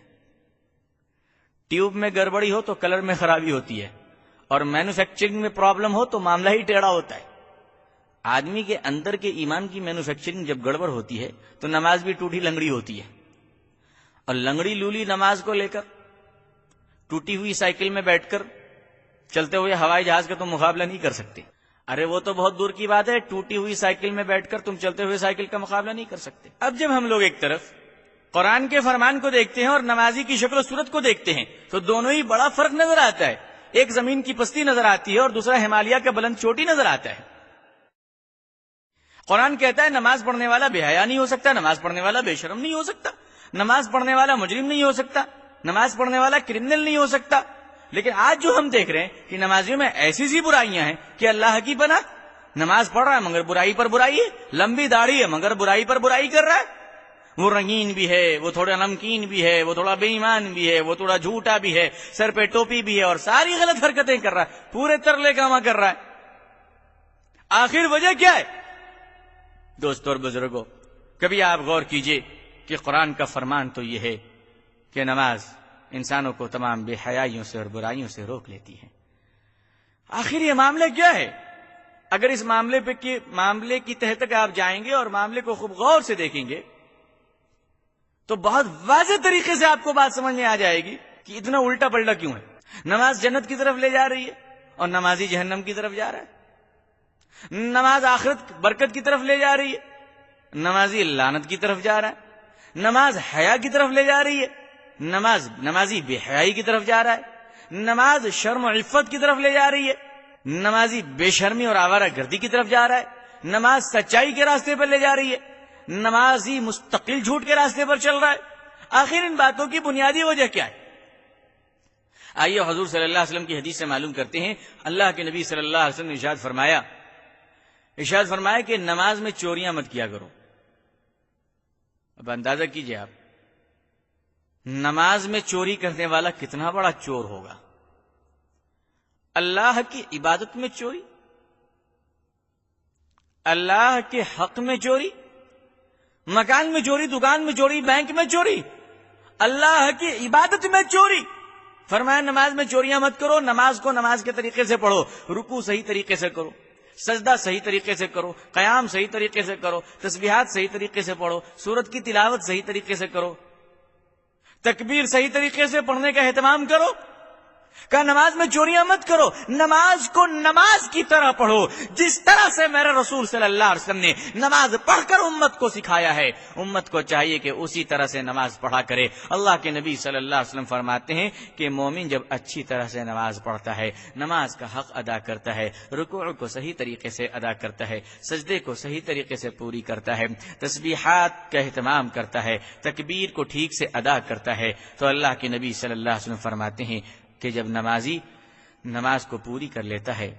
ٹیوب میں گڑبڑی ہو تو کلر میں خرابی ہوتی ہے، اور مینوفیکچرنگ میں پرابلم ہو تو معاملہ ہی ٹیڑھا ہوتا ہے۔ آدمی کے اندر کے ایمان کی مینوفیکچرنگ جب گڑبڑ ہوتی ہے تو نماز بھی ٹوٹی لنگڑی ہوتی ہے، اور لنگڑی لولی نماز کو لے کر ٹوٹی ہوئی سائیکل میں بیٹھ کر چلتے ہوئے ہوائی جہاز کا تم مقابلہ نہیں کر سکتے۔ ارے وہ تو بہت دور کی بات ہے، ٹوٹی ہوئی سائیکل میں بیٹھ کر تم چلتے ہوئے سائیکل کا مقابلہ نہیں کر سکتے۔ اب جب ہم لوگ ایک طرف قرآن کے فرمان کو دیکھتے ہیں اور نمازی کی شکل و صورت کو دیکھتے ہیں تو دونوں ہی بڑا فرق نظر آتا ہے، ایک زمین کی پستی نظر آتی ہے اور دوسرا ہمالیہ کا بلند چوٹی نظر آتا ہے۔ قرآن کہتا ہے نماز پڑھنے والا بے حیا نہیں ہو سکتا، نماز پڑھنے والا بے شرم نہیں ہو سکتا، نماز پڑھنے والا مجرم نہیں ہو سکتا، نماز پڑھنے والا کرمنل نہیں ہو سکتا۔ لیکن آج جو ہم دیکھ رہے ہیں کہ نمازیوں میں ایسی سی برائیاں ہیں کہ اللہ کی پناہ، نماز پڑھ رہا ہے مگر برائی پر برائی ہے، لمبی داڑھی ہے مگر برائی پر برائی کر رہا ہے، وہ رنگین بھی ہے، وہ تھوڑا نمکین بھی ہے، وہ تھوڑا بے ایمان بھی ہے، وہ تھوڑا جھوٹا بھی ہے، سر پہ ٹوپی بھی ہے، اور ساری غلط حرکتیں کر رہا ہے، پورے ترلے کاما کر رہا ہے۔ آخر وجہ کیا ہے؟ دوستو اور بزرگوں، کبھی آپ غور کیجئے کہ قرآن کا فرمان تو یہ ہے کہ نماز انسانوں کو تمام بے حیائیوں سے اور برائیوں سے روک لیتی ہے۔ آخر یہ معاملہ کیا ہے؟ اگر اس معاملے کی تہ تک آپ جائیں گے اور معاملے کو خوب غور سے دیکھیں گے تو بہت واضح طریقے سے آپ کو بات سمجھ میں آ جائے گی کہ اتنا الٹا پلٹا کیوں ہے۔ نماز جنت کی طرف لے جا رہی ہے اور نمازی جہنم کی طرف جا رہا ہے، نماز آخرت برکت کی طرف لے جا رہی ہے، نمازی لعنت کی طرف جا رہا ہے، نماز حیا کی طرف لے جا رہی ہے، نمازی بے حیائی کی طرف جا رہا ہے، نماز شرم و عفت کی طرف لے جا رہی ہے، نمازی بے شرمی اور آوارہ گردی کی طرف جا رہا ہے، نماز سچائی کے راستے پر لے جا رہی ہے، نمازی مستقل جھوٹ کے راستے پر چل رہا ہے۔ آخر ان باتوں کی بنیادی وجہ کیا ہے؟ آئیے حضور صلی اللہ علیہ وسلم کی حدیث سے معلوم کرتے ہیں۔ اللہ کے نبی صلی اللہ علیہ وسلم نے ارشاد فرمایا کہ نماز میں چوریاں مت کیا کرو۔ اب اندازہ کیجئے آپ، نماز میں چوری کرنے والا کتنا بڑا چور ہوگا۔ اللہ کی عبادت میں چوری، اللہ کے حق میں چوری، مکان میں چوری، دکان میں چوری، بینک میں چوری، اللہ کی عبادت میں چوری۔ فرمایا نماز میں چوریاں مت کرو، نماز کو نماز کے طریقے سے پڑھو، رکوع صحیح طریقے سے کرو، سجدہ صحیح طریقے سے کرو، قیام صحیح طریقے سے کرو، تسبیحات صحیح طریقے سے پڑھو، سورت کی تلاوت صحیح طریقے سے کرو، تکبیر صحیح طریقے سے پڑھنے کا اہتمام کرو۔ کہا نماز میں چوریاں مت کرو، نماز کو نماز کی طرح پڑھو جس طرح سے میرے رسول صلی اللہ علیہ وسلم نے نماز پڑھ کر امت کو سکھایا ہے۔ امت کو چاہیے کہ اسی طرح سے نماز پڑھا کرے۔ اللہ کے نبی صلی اللہ علیہ وسلم فرماتے ہیں کہ مومن جب اچھی طرح سے نماز پڑھتا ہے، نماز کا حق ادا کرتا ہے، رکوع کو صحیح طریقے سے ادا کرتا ہے، سجدے کو صحیح طریقے سے پوری کرتا ہے، تسبیحات کا اہتمام کرتا ہے، تکبیر کو ٹھیک سے ادا کرتا ہے، تو اللہ کے نبی صلی اللہ علیہ وسلم فرماتے ہیں کہ جب نمازی نماز کو پوری کر لیتا ہے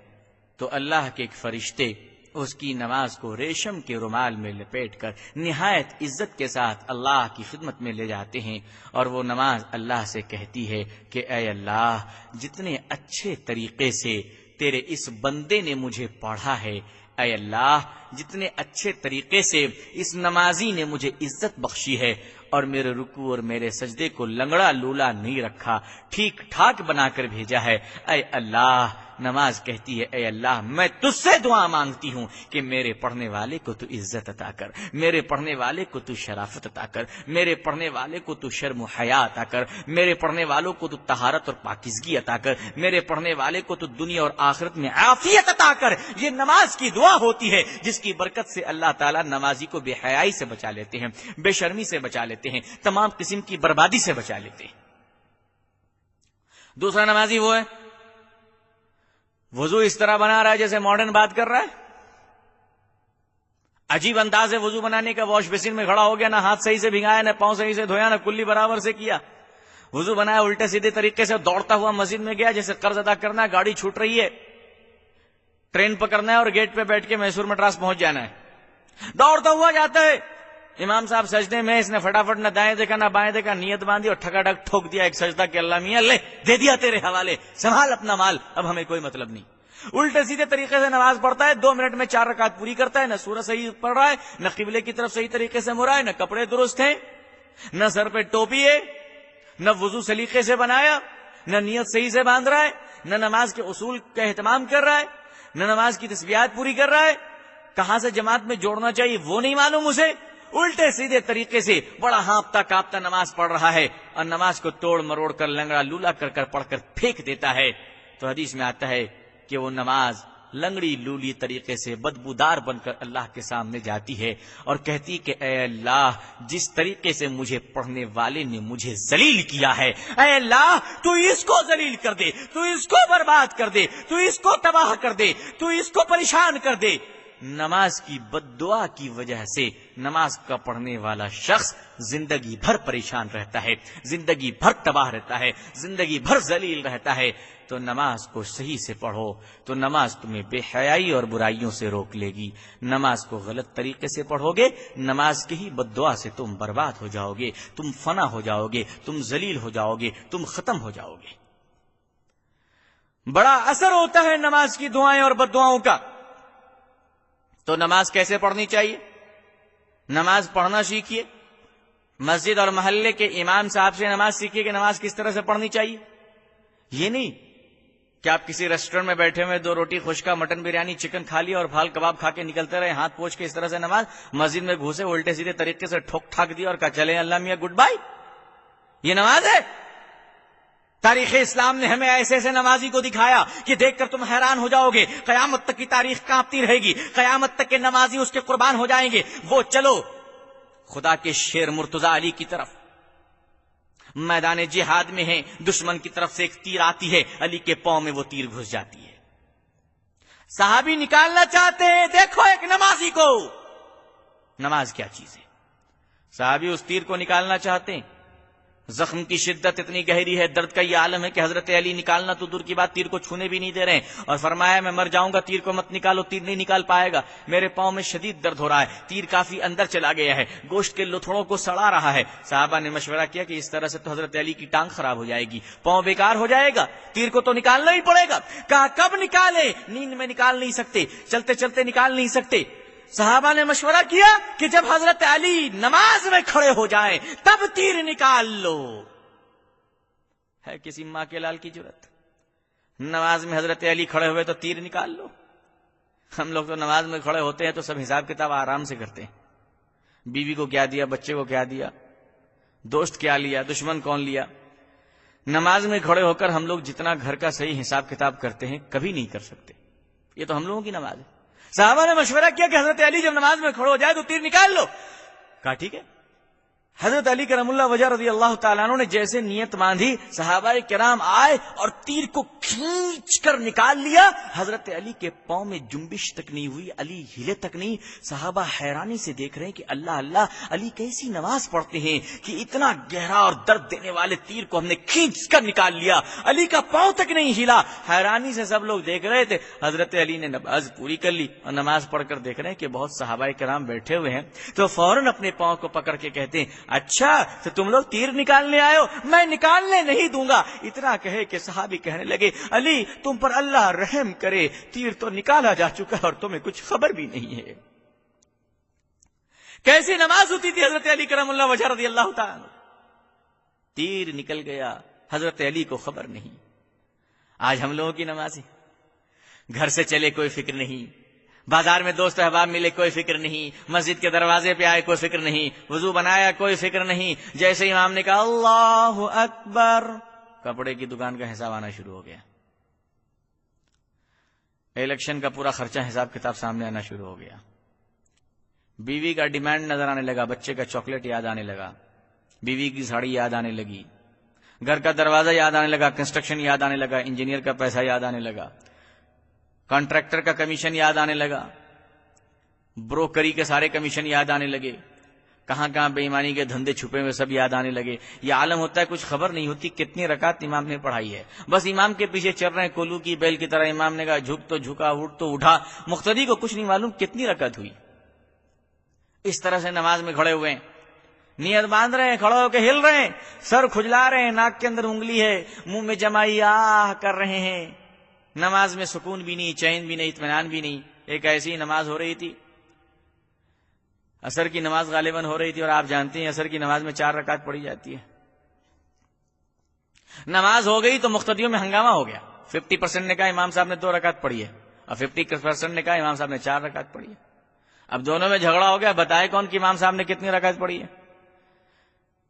تو اللہ کے ایک فرشتے اس کی نماز کو ریشم کے رومال میں لپیٹ کر نہایت عزت کے ساتھ اللہ کی خدمت میں لے جاتے ہیں، اور وہ نماز اللہ سے کہتی ہے کہ اے اللہ، جتنے اچھے طریقے سے تیرے اس بندے نے مجھے پڑھا ہے، اے اللہ جتنے اچھے طریقے سے اس نمازی نے مجھے عزت بخشی ہے اور میرے رکوع اور میرے سجدے کو لنگڑا لولا نہیں رکھا، ٹھیک ٹھاک بنا کر بھیجا ہے، اے اللہ، نماز کہتی ہے اے اللہ میں تجھ سے دعا مانگتی ہوں کہ میرے پڑھنے والے کو تو عزت عطا کر، میرے پڑھنے والے کو تو شرافت عطا کر، میرے پڑھنے والے کو تو شرم و حیا عطا کر، میرے پڑھنے والوں کو تو طہارت اور پاکیزگی عطا کر، میرے پڑھنے والے کو تو دنیا اور آخرت میں عافیت عطا کر۔ یہ نماز کی دعا ہوتی ہے جس کی برکت سے اللہ تعالیٰ نمازی کو بے حیائی سے بچا لیتے ہیں، بے شرمی سے بچا لیتے ہیں، تمام قسم کی بربادی سے بچا لیتے ہیں۔ دوسرا نمازی وہ ہے وضو اس طرح بنا رہا ہے جیسے ماڈرن بات کر رہا ہے، عجیب انداز ہے وضو بنانے کا، واش بیسن میں کھڑا ہو گیا، نہ ہاتھ صحیح سے بھگایا، نہ پاؤں صحیح سے دھویا، نہ کلی برابر سے کیا، وضو بنایا الٹے سیدھے طریقے سے، دوڑتا ہوا مسجد میں گیا جیسے قرض ادا کرنا ہے، گاڑی چھوٹ رہی ہے، ٹرین پکڑنا ہے اور گیٹ پہ بیٹھ کے میسور مٹراس پہنچ جانا ہے، دوڑتا ہوا جاتا ہے، امام صاحب سجدے میں، اس نے فٹافٹ نہ دائیں دیکھا نہ بائیں دیکھا، نیت باندھی اور ٹھکا ٹھک ٹھوک دیا ایک سجدہ کہ اللہ میاں لے دے دیا تیرے حوالے، سنبھال اپنا مال، اب ہمیں کوئی مطلب نہیں۔ الٹے سیدھے طریقے سے نماز پڑھتا ہے، 2 منٹ میں 4 رکعت پوری کرتا ہے، نہ سورہ صحیح پڑھ رہا ہے، نہ قبلے کی طرف صحیح طریقے سے مڑا ہے، نہ کپڑے درست ہیں، نہ سر پہ ٹوپی ہے، نہ وضو سلیقے سے بنایا، نہ نیت صحیح سے باندھ رہا ہے، نہ نماز کے اصول کا اہتمام کر رہا ہے، نہ نماز کی تسبیحات پوری کر رہا ہے، کہاں سے جماعت میں جوڑنا چاہیے وہ نہیں معلوم اسے، الٹے سیدھے طریقے سے بڑا ہانپتا کانپتا نماز پڑھ رہا ہے اور نماز کو توڑ مروڑ کر لنگڑا لولا کر پڑھ کر پھینک دیتا ہے، تو حدیث میں آتا ہے کہ وہ نماز لنگڑی لولی طریقے سے بدبودار بن کر اللہ کے سامنے جاتی ہے اور کہتی کہ اے اللہ، جس طریقے سے مجھے پڑھنے والے نے مجھے ذلیل کیا ہے، اے اللہ تو اس کو ذلیل کر دے، تو اس کو برباد کر دے، تو اس کو تباہ کر دے، تو اس کو پریشان کر دے۔ نماز کی بد دعا کی وجہ سے نماز کا پڑھنے والا شخص زندگی بھر پریشان رہتا ہے، زندگی بھر تباہ رہتا ہے، زندگی بھر ذلیل رہتا ہے۔ تو نماز کو صحیح سے پڑھو تو نماز تمہیں بے حیائی اور برائیوں سے روک لے گی۔ نماز کو غلط طریقے سے پڑھو گے، نماز کی ہی بد دعا سے تم برباد ہو جاؤ گے، تم فنا ہو جاؤ گے، تم ذلیل ہو جاؤ گے، تم ختم ہو جاؤ گے۔ بڑا اثر ہوتا ہے نماز کی دعائیں اور بد دعاؤں کا۔ تو نماز کیسے پڑھنی چاہیے؟ نماز پڑھنا سیکھیے، مسجد اور محلے کے امام صاحب سے نماز سیکھیے کہ نماز کس طرح سے پڑھنی چاہیے۔ یہ نہیں کہ آپ کسی ریسٹورینٹ میں بیٹھے ہوئے 2 روٹی خشکا، مٹن بریانی، چکن کھا لیا اور پھال کباب کھا کے نکلتے رہے، ہاتھ پوچھ کے اس طرح سے نماز، مسجد میں گھسے الٹے سیدھے طریقے سے ٹھوک ٹھاک دیا اور کہا چلے اللہ میاں گڈ بائی۔ یہ نماز ہے؟ تاریخ اسلام نے ہمیں ایسے ایسے نمازی کو دکھایا کہ دیکھ کر تم حیران ہو جاؤ گے، قیامت تک کی تاریخ کانپتی رہے گی، قیامت تک کے نمازی اس کے قربان ہو جائیں گے۔ وہ چلو خدا کے شیر مرتضی علی کی طرف میدان جہاد میں ہیں، دشمن کی طرف سے ایک تیر آتی ہے، علی کے پاؤں میں وہ تیر گھس جاتی ہے، صحابی نکالنا چاہتے ہیں، دیکھو ایک نمازی کو، نماز کیا چیز ہے، صحابی اس تیر کو نکالنا چاہتے ہیں، زخم کی شدت اتنی گہری ہے، درد کا یہ عالم ہے کہ حضرت علی نکالنا تو دور کی بات، تیر کو چھونے بھی نہیں دے رہے ہیں، اور فرمایا میں مر جاؤں گا، تیر کو مت نکالو، تیر نہیں نکال پائے گا، میرے پاؤں میں شدید درد ہو رہا ہے، تیر کافی اندر چلا گیا ہے، گوشت کے لتھڑوں کو سڑا رہا ہے۔ صحابہ نے مشورہ کیا کہ اس طرح سے تو حضرت علی کی ٹانگ خراب ہو جائے گی، پاؤں بیکار ہو جائے گا، تیر کو تو نکالنا ہی پڑے گا۔ کہا کب نکالے؟ نیند میں نکال نہیں سکتے، چلتے چلتے نکال نہیں سکتے۔ صحابہ نے مشورہ کیا کہ جب حضرت علی نماز میں کھڑے ہو جائیں تب تیر نکال لو۔ ہے کسی ماں کے لال کی جرت؟ نماز میں حضرت علی کھڑے ہوئے تو تیر نکال لو؟ ہم لوگ تو نماز میں کھڑے ہوتے ہیں تو سب حساب کتاب آرام سے کرتے ہیں، بیوی کو کیا دیا، بچے کو کیا دیا، دوست کیا لیا، دشمن کون لیا۔ نماز میں کھڑے ہو کر ہم لوگ جتنا گھر کا صحیح حساب کتاب کرتے ہیں کبھی نہیں کر سکتے. یہ تو ہم لوگوں کی نماز ہے. صحابہ نے مشورہ کیا کہ حضرت علی جب نماز میں کھڑے ہو جائے تو تیر نکال لو. کہا ٹھیک ہے. حضرت علی کرم اللہ وجہ رضی اللہ تعالیٰ عنہ نے جیسے نیت باندھی صحابہ کرام آئے اور تیر کو کھینچ کر نکال لیا. حضرت علی کے پاؤں میں جنبش تک نہیں ہوئی, علی ہلے تک نہیں. صحابہ حیرانی سے دیکھ رہے ہیں کہ اللہ اللہ, علی کیسی نماز پڑھتے ہیں کہ اتنا گہرا اور درد دینے والے تیر کو ہم نے کھینچ کر نکال لیا, علی کا پاؤں تک نہیں ہلا. حیرانی سے سب لوگ دیکھ رہے تھے. حضرت علی نے نماز پوری کر لی اور نماز پڑھ کر دیکھ رہے ہیں کہ بہت صحابہ کرام بیٹھے ہوئے ہیں, تو فوراً اپنے پاؤں کو پکڑ کے کہتے ہیں اچھا تو تم لوگ تیر نکالنے آئے ہو, میں نکالنے نہیں دوں گا. اتنا کہے کہ صحابی کہنے لگے علی تم پر اللہ رحم کرے, تیر تو نکالا جا چکا اور تمہیں کچھ خبر بھی نہیں ہے. کیسی نماز ہوتی تھی حضرت علی کرم اللہ وجہ رضی اللہ تعالی. تیر نکل گیا, حضرت علی کو خبر نہیں. آج ہم لوگوں کی نماز ہے, گھر سے چلے کوئی فکر نہیں, بازار میں دوست احباب ملے کوئی فکر نہیں, مسجد کے دروازے پہ آئے کوئی فکر نہیں, وضو بنایا کوئی فکر نہیں. جیسے امام نے کہا اللہ اکبر, کپڑے کی دکان کا حساب آنا شروع ہو گیا. الیکشن کا پورا خرچہ حساب کتاب سامنے آنا شروع ہو گیا. بیوی کا ڈیمانڈ نظر آنے لگا, بچے کا چاکلیٹ یاد آنے لگا, بیوی کی ساڑی یاد آنے لگی, گھر کا دروازہ یاد آنے لگا, کنسٹرکشن یاد آنے لگا, انجینئر کا پیسہ یاد آنے لگا, کانٹریکٹر کا کمیشن یاد آنے لگا, بروکری کے سارے کمیشن یاد آنے لگے, کہاں کہاں بے ایمانی کے دھندے چھپے ہوئے سب یاد آنے لگے. یہ عالم ہوتا ہے, کچھ خبر نہیں ہوتی کتنی رکعت امام نے پڑھائی ہے. بس امام کے پیچھے چل رہے ہیں کولو کی بیل کی طرح. امام نے کہا جھک تو جھکا, اٹھ تو اٹھا, مقتدی کو کچھ نہیں معلوم کتنی رکعت ہوئی. اس طرح سے نماز میں کھڑے ہوئے ہیں, نیت باندھ رہے ہیں, کھڑے ہو کے ہل رہے ہیں, سر کھجلا رہے ہیں, ناک کے اندر انگلی ہے, منہ میں جمائی آہ کر رہے ہیں. نماز میں سکون بھی نہیں, چین بھی نہیں, اطمینان بھی نہیں. ایک ایسی نماز ہو رہی تھی, عصر کی نماز غالباً ہو رہی تھی, اور آپ جانتے ہیں عصر کی نماز میں 4 رکعت پڑھی جاتی ہے. نماز ہو گئی تو مقتدیوں میں ہنگامہ ہو گیا. 50% نے کہا امام صاحب نے 2 رکعت پڑھی ہے, اور 50% نے کہا امام صاحب نے 4 رکعت پڑھی ہے. اب دونوں میں جھگڑا ہو گیا, بتائے کون کہ امام صاحب نے کتنی رکعت پڑھی ہے.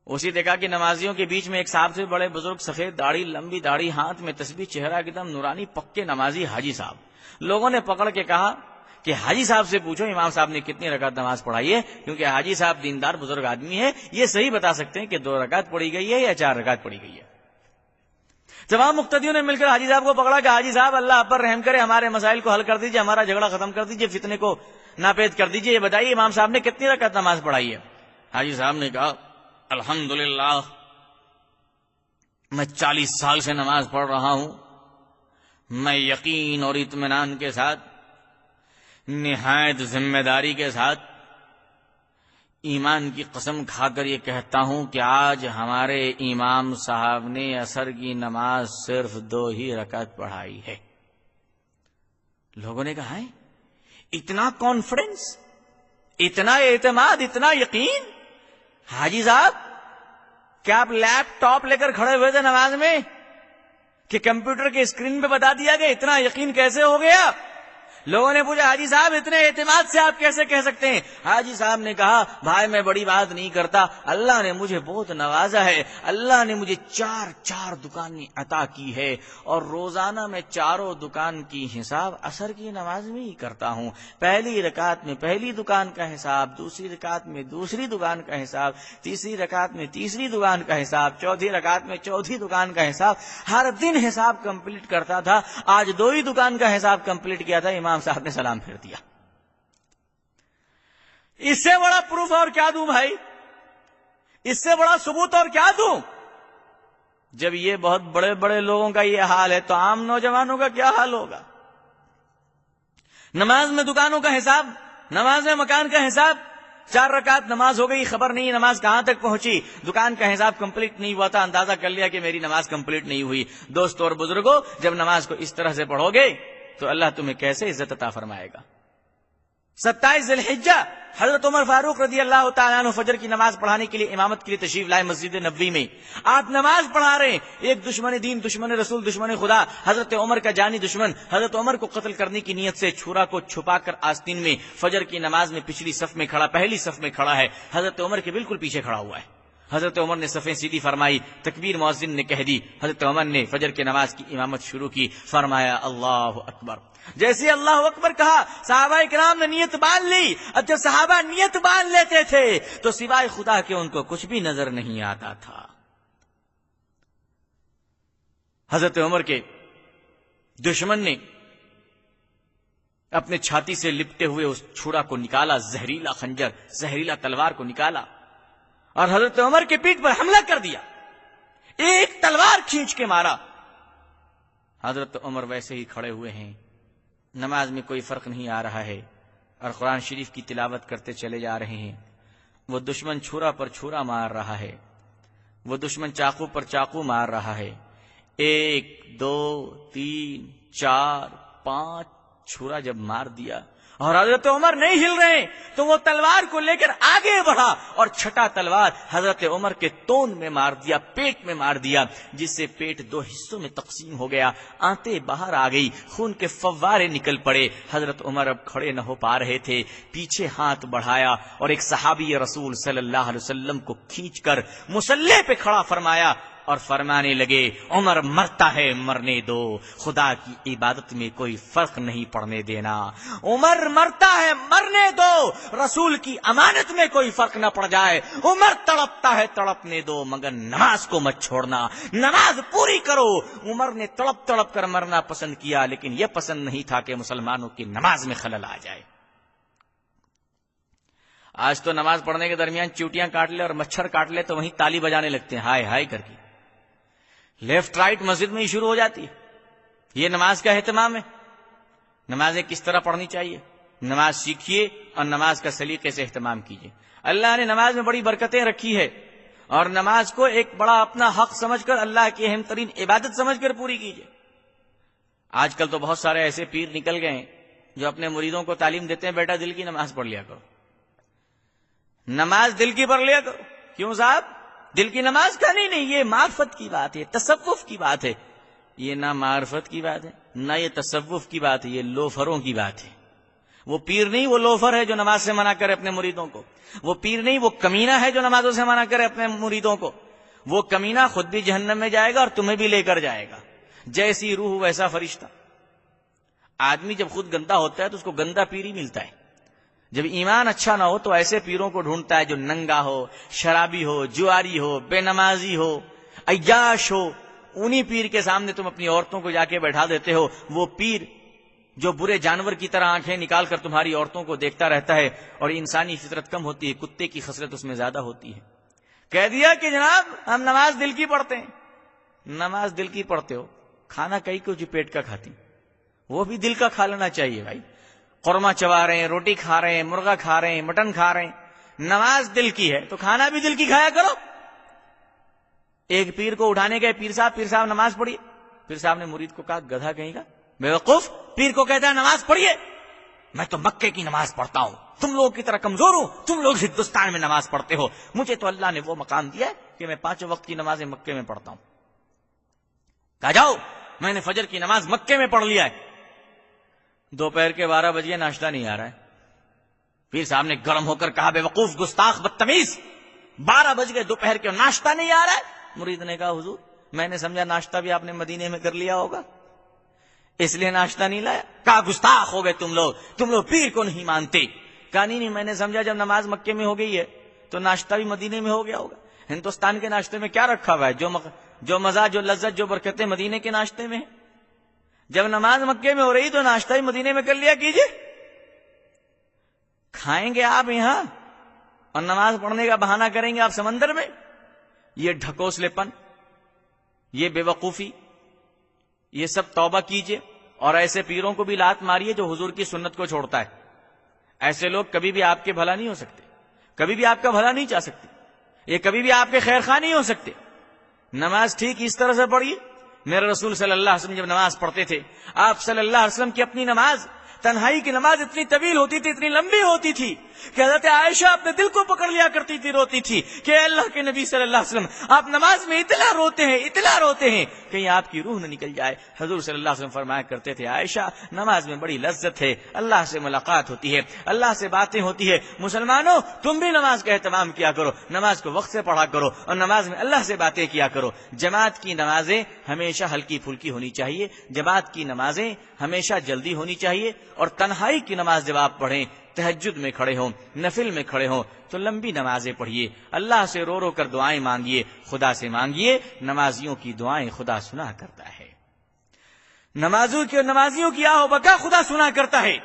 اسی دیکھا کہ نمازیوں کے بیچ میں ایک صاحب سے بڑے بزرگ, سفید داڑھی, لمبی داڑھی, ہاتھ میں تسبیح, چہرہ ایک دم نورانی, پکے نمازی حاجی صاحب. لوگوں نے پکڑ کے کہا کہ حاجی صاحب سے پوچھو امام صاحب نے کتنی رکعت نماز پڑھائی ہے, کیونکہ حاجی صاحب دیندار بزرگ آدمی ہے, یہ صحیح بتا سکتے ہیں کہ 2 رکعت پڑھی گئی ہے یا 4 رکعت پڑھی گئی ہے. تمام مقتدیوں نے مل کر حاجی صاحب کو پکڑا کہ حاجی صاحب اللہ آپ پر رحم کرے, ہمارے مسائل کو حل کر دیجیے, ہمارا جھگڑا ختم کر دیجیے, فتنے کو ناپید کر دیجیے, یہ بتائیے امام صاحب نے کتنی رکعت نماز پڑھائی ہے. حاجی صاحب نے کہا الحمدللہ میں 40 سال سے نماز پڑھ رہا ہوں, میں یقین اور اطمینان کے ساتھ, نہایت ذمہ داری کے ساتھ, ایمان کی قسم کھا کر یہ کہتا ہوں کہ آج ہمارے امام صاحب نے عصر کی نماز صرف 2 ہی رکعت پڑھائی ہے. لوگوں نے کہا ہے اتنا کانفیڈنس, اتنا اعتماد, اتنا یقین. حاجی صاحب کیا آپ لیپ ٹاپ لے کر کھڑے ہوئے تھے نماز میں کہ کمپیوٹر کے اسکرین پہ بتا دیا گیا, اتنا یقین کیسے ہو گیا؟ لوگوں نے پوچھا حاجی صاحب اتنے اعتماد سے آپ کیسے کہہ سکتے ہیں؟ حاجی صاحب نے کہا بھائی میں بڑی بات نہیں کرتا, اللہ نے مجھے بہت نوازا ہے, اللہ نے مجھے 4 دکانیں عطا کی ہے, اور روزانہ میں 4 دکان کی حساب عصر کی نماز میں ہی کرتا ہوں. پہلی رکعت میں پہلی دکان کا حساب, دوسری رکعت میں دوسری دکان کا حساب, تیسری رکعت میں تیسری دکان کا حساب, چوتھی رکعت میں چوتھی دکان کا حساب. ہر دن حساب کمپلیٹ کرتا تھا. آج 2 ہی دکان کا حساب کمپلیٹ کیا تھا, امام صاحب نے سلام پھیر دیا. اس سے بڑا پروف اور کیا دوں بھائی, اس سے بڑا ثبوت اور کیا دوں؟ جب یہ بہت بڑے بڑے لوگوں کا یہ حال ہے تو عام نوجوانوں کا کیا حال ہوگا؟ نماز میں دکانوں کا حساب, نماز میں مکان کا حساب. 4 رکعت نماز ہو گئی, خبر نہیں نماز کہاں تک پہنچی, دکان کا حساب کمپلیٹ نہیں ہوا تھا, اندازہ کر لیا کہ میری نماز کمپلیٹ نہیں ہوئی. دوستوں اور بزرگوں, جب نماز کو اس طرح سے پڑھو گے تو اللہ تمہیں کیسے عزت عطا فرمائے گا. 27 ذی الحجہ حضرت عمر فاروق رضی اللہ تعالیٰ عنہ فجر کی نماز پڑھانے کے لیے امامت کے لیے تشریف لائے مسجد نبوی میں. آپ نماز پڑھا رہے ہیں, ایک دشمن دین, دشمن رسول, دشمن خدا, حضرت عمر کا جانی دشمن, حضرت عمر کو قتل کرنے کی نیت سے چھرا کو چھپا کر آستین میں فجر کی نماز میں پچھلی صف میں کھڑا, پہلی صف میں کھڑا ہے, حضرت عمر کے بالکل پیچھے کھڑا ہوا ہے. حضرت عمر نے صفیں سیدھی فرمائی، تکبیر مؤذن نے کہہ دی، حضرت عمر نے فجر کی نماز کی امامت شروع کی، فرمایا اللہ اکبر۔ جیسے اللہ اکبر کہا صحابہ کرام نے نیت باندھ لی۔ اب جب صحابہ نیت باندھ لیتے تھے تو سوائے خدا کے ان کو کچھ بھی نظر نہیں آتا تھا۔ حضرت عمر کے دشمن نے اپنے چھاتی سے لپٹے ہوئے اس چھڑا کو نکالا، زہریلا خنجر، زہریلا تلوار کو نکالا اور حضرت عمر کے پیٹھ پر حملہ کر دیا، ایک تلوار کھینچ کے مارا۔ حضرت عمر ویسے ہی کھڑے ہوئے ہیں، نماز میں کوئی فرق نہیں آ رہا ہے اور قرآن شریف کی تلاوت کرتے چلے جا رہے ہیں۔ وہ دشمن چھرا پر چھرا مار رہا ہے، وہ دشمن چاقو پر چاقو مار رہا ہے۔ 1 2 3 4 5 چھرا جب مار دیا اور حضرت عمر نہیں ہل رہے تو وہ تلوار کو لے کر آگے بڑھا اور چھٹا تلوار حضرت عمر کے تون میں مار دیا، پیٹ میں مار دیا، جس سے پیٹ 2 حصوں میں تقسیم ہو گیا، آنتیں باہر آ گئی، خون کے فوارے نکل پڑے۔ حضرت عمر اب کھڑے نہ ہو پا رہے تھے، پیچھے ہاتھ بڑھایا اور ایک صحابی رسول صلی اللہ علیہ وسلم کو کھینچ کر مصلی پہ کھڑا فرمایا اور فرمانے لگے عمر مرتا ہے مرنے دو، خدا کی عبادت میں کوئی فرق نہیں پڑنے دینا۔ عمر مرتا ہے مرنے دو، رسول کی امانت میں کوئی فرق نہ پڑ جائے۔ عمر تڑپتا ہے تڑپنے دو، مگر نماز کو مت چھوڑنا، نماز پوری کرو۔ عمر نے تڑپ تڑپ کر مرنا پسند کیا، لیکن یہ پسند نہیں تھا کہ مسلمانوں کی نماز میں خلل آ جائے۔ آج تو نماز پڑھنے کے درمیان چیوٹیاں کاٹ لے اور مچھر کاٹ لے تو وہیں تالی بجانے لگتے ہیں، ہائے ہائے کر کے۔ لیفٹ رائٹ مسجد میں ہی شروع ہو جاتی ہے۔ یہ نماز کا اہتمام ہے؟ نمازیں کس طرح پڑھنی چاہیے؟ نماز سیکھیے اور نماز کا سلیقے سے اہتمام کیجیے۔ اللہ نے نماز میں بڑی برکتیں رکھی ہے اور نماز کو ایک بڑا اپنا حق سمجھ کر، اللہ کی اہم ترین عبادت سمجھ کر پوری کیجیے۔ آج کل تو بہت سارے ایسے پیر نکل گئے ہیں جو اپنے مریدوں کو تعلیم دیتے ہیں، بیٹا دل کی نماز پڑھ لیا کرو، نماز دل کی پڑھ لیا کرو۔ کیوں صاحب؟ دل کی نماز کا نہیں، یہ معرفت کی بات ہے، تصوف کی بات ہے۔ یہ نہ معرفت کی بات ہے نہ یہ تصوف کی بات ہے، یہ لوفروں کی بات ہے۔ وہ پیر نہیں، وہ لوفر ہے جو نماز سے منع کرے اپنے مریدوں کو۔ وہ پیر نہیں، وہ کمینہ ہے جو نمازوں سے منع کرے اپنے مریدوں کو۔ وہ کمینہ خود بھی جہنم میں جائے گا اور تمہیں بھی لے کر جائے گا۔ جیسی روح ویسا فرشتہ۔ آدمی جب خود گندا ہوتا ہے تو اس کو گندا پیر ہی ملتا ہے۔ جب ایمان اچھا نہ ہو تو ایسے پیروں کو ڈھونڈتا ہے جو ننگا ہو، شرابی ہو، جواری ہو، بے نمازی ہو، عیاش ہو۔ انہی پیر کے سامنے تم اپنی عورتوں کو جا کے بیٹھا دیتے ہو۔ وہ پیر جو برے جانور کی طرح آنکھیں نکال کر تمہاری عورتوں کو دیکھتا رہتا ہے اور انسانی فطرت کم ہوتی ہے، کتے کی خصلت اس میں زیادہ ہوتی ہے۔ کہہ دیا کہ جناب ہم نماز دل کی پڑھتے ہیں۔ نماز دل کی پڑھتے ہو، کھانا کئی کو جو پیٹ کا کھاتی، وہ بھی دل کا کھا لینا چاہیے بھائی۔ قورمہ چبا رہے ہیں، روٹی کھا رہے ہیں، مرغا کھا رہے ہیں، مٹن کھا رہے ہیں، نماز دل کی ہے تو کھانا بھی دل کی کھایا کرو۔ ایک پیر کو اٹھانے گئے، پیر صاحب نماز پڑھیے۔ پیر صاحب نے مرید کو کہا گدھا کہیں گا، بیوقوف۔ پیر کو کہتا ہے نماز پڑھیے۔ میں تو مکے کی نماز پڑھتا ہوں، تم لوگوں کی طرح کمزور ہوں، تم لوگ ہندوستان میں نماز پڑھتے ہو، مجھے تو اللہ نے وہ مقام دیا ہے کہ میں 5 وقت کی نمازیں مکے میں پڑھتا ہوں۔ کہا جاؤ، میں نے فجر کی نماز مکے میں پڑھ لیا ہے۔ دوپہر کے 12 بجے ناشتہ نہیں آ رہا ہے۔ پیر صاحب نے گرم ہو کر کہا بیوقوف، گستاخ، بدتمیز، 12 بج گئے دوپہر کے ناشتہ نہیں آ رہا ہے۔ مرید نے کہا حضور میں نے سمجھا ناشتہ بھی آپ نے مدینے میں کر لیا ہوگا، اس لیے ناشتہ نہیں لایا۔ کہا گستاخ ہو گئے تم لوگ پیر کو نہیں مانتے۔ کہا نہیں، میں نے سمجھا جب نماز مکے میں ہو گئی ہے تو ناشتہ بھی مدینے میں ہو گیا ہوگا۔ ہندوستان کے ناشتے میں کیا رکھا ہوا ہے؟ جو مزہ، جو لذت، جو برکتیں مدینے کے ناشتے میں ہیں۔ جب نماز مکے میں ہو رہی تو ناشتہ ہی مدینے میں کر لیا کیجئے۔ کھائیں گے آپ یہاں اور نماز پڑھنے کا بہانہ کریں گے آپ سمندر میں؟ یہ ڈھکوسلے پن، یہ بے وقوفی، یہ سب توبہ کیجئے۔ اور ایسے پیروں کو بھی لات ماریے جو حضور کی سنت کو چھوڑتا ہے۔ ایسے لوگ کبھی بھی آپ کے بھلا نہیں ہو سکتے، کبھی بھی آپ کا بھلا نہیں چاہ سکتے، یہ کبھی بھی آپ کے خیر خواہ نہیں ہو سکتے۔ نماز ٹھیک اس طرح سے پڑھیے۔ میرے رسول صلی اللہ علیہ وسلم جب نماز پڑھتے تھے، آپ صلی اللہ علیہ وسلم کی اپنی نماز، تنہائی کی نماز اتنی طویل ہوتی تھی، اتنی لمبی ہوتی تھی، کہ حضرت عائشہ اپنے دل کو پکڑ لیا کرتی تھی، روتی تھی کہ اللہ کے نبی صلی اللہ علیہ وسلم آپ نماز میں اتنا روتے ہیں کہیں آپ کی روح نہ نکل جائے۔ حضور صلی اللہ علیہ وسلم فرمایا کرتے تھے عائشہ نماز میں بڑی لذت ہے، اللہ سے ملاقات ہوتی ہے، اللہ سے باتیں ہوتی ہے، مسلمانوں تم بھی نماز کا اہتمام کیا کرو، نماز کو وقت سے پڑھا کرو اور نماز میں اللہ سے باتیں کیا کرو۔ جماعت کی نمازیں ہمیشہ ہلکی پھلکی ہونی چاہیے، جماعت کی نمازیں ہمیشہ جلدی ہونی چاہیے، اور تنہائی کی نماز جب آپ پڑھیں، تہجد میں کھڑے ہوں، نفل میں کھڑے ہوں، تو لمبی نمازیں پڑھیے، اللہ سے رو رو کر دعائیں مانگیے، خدا سے مانگیے، نمازیوں کی دعائیں خدا سنا کرتا ہے، نمازیوں کی آہ و بکا خدا سنا کرتا ہے۔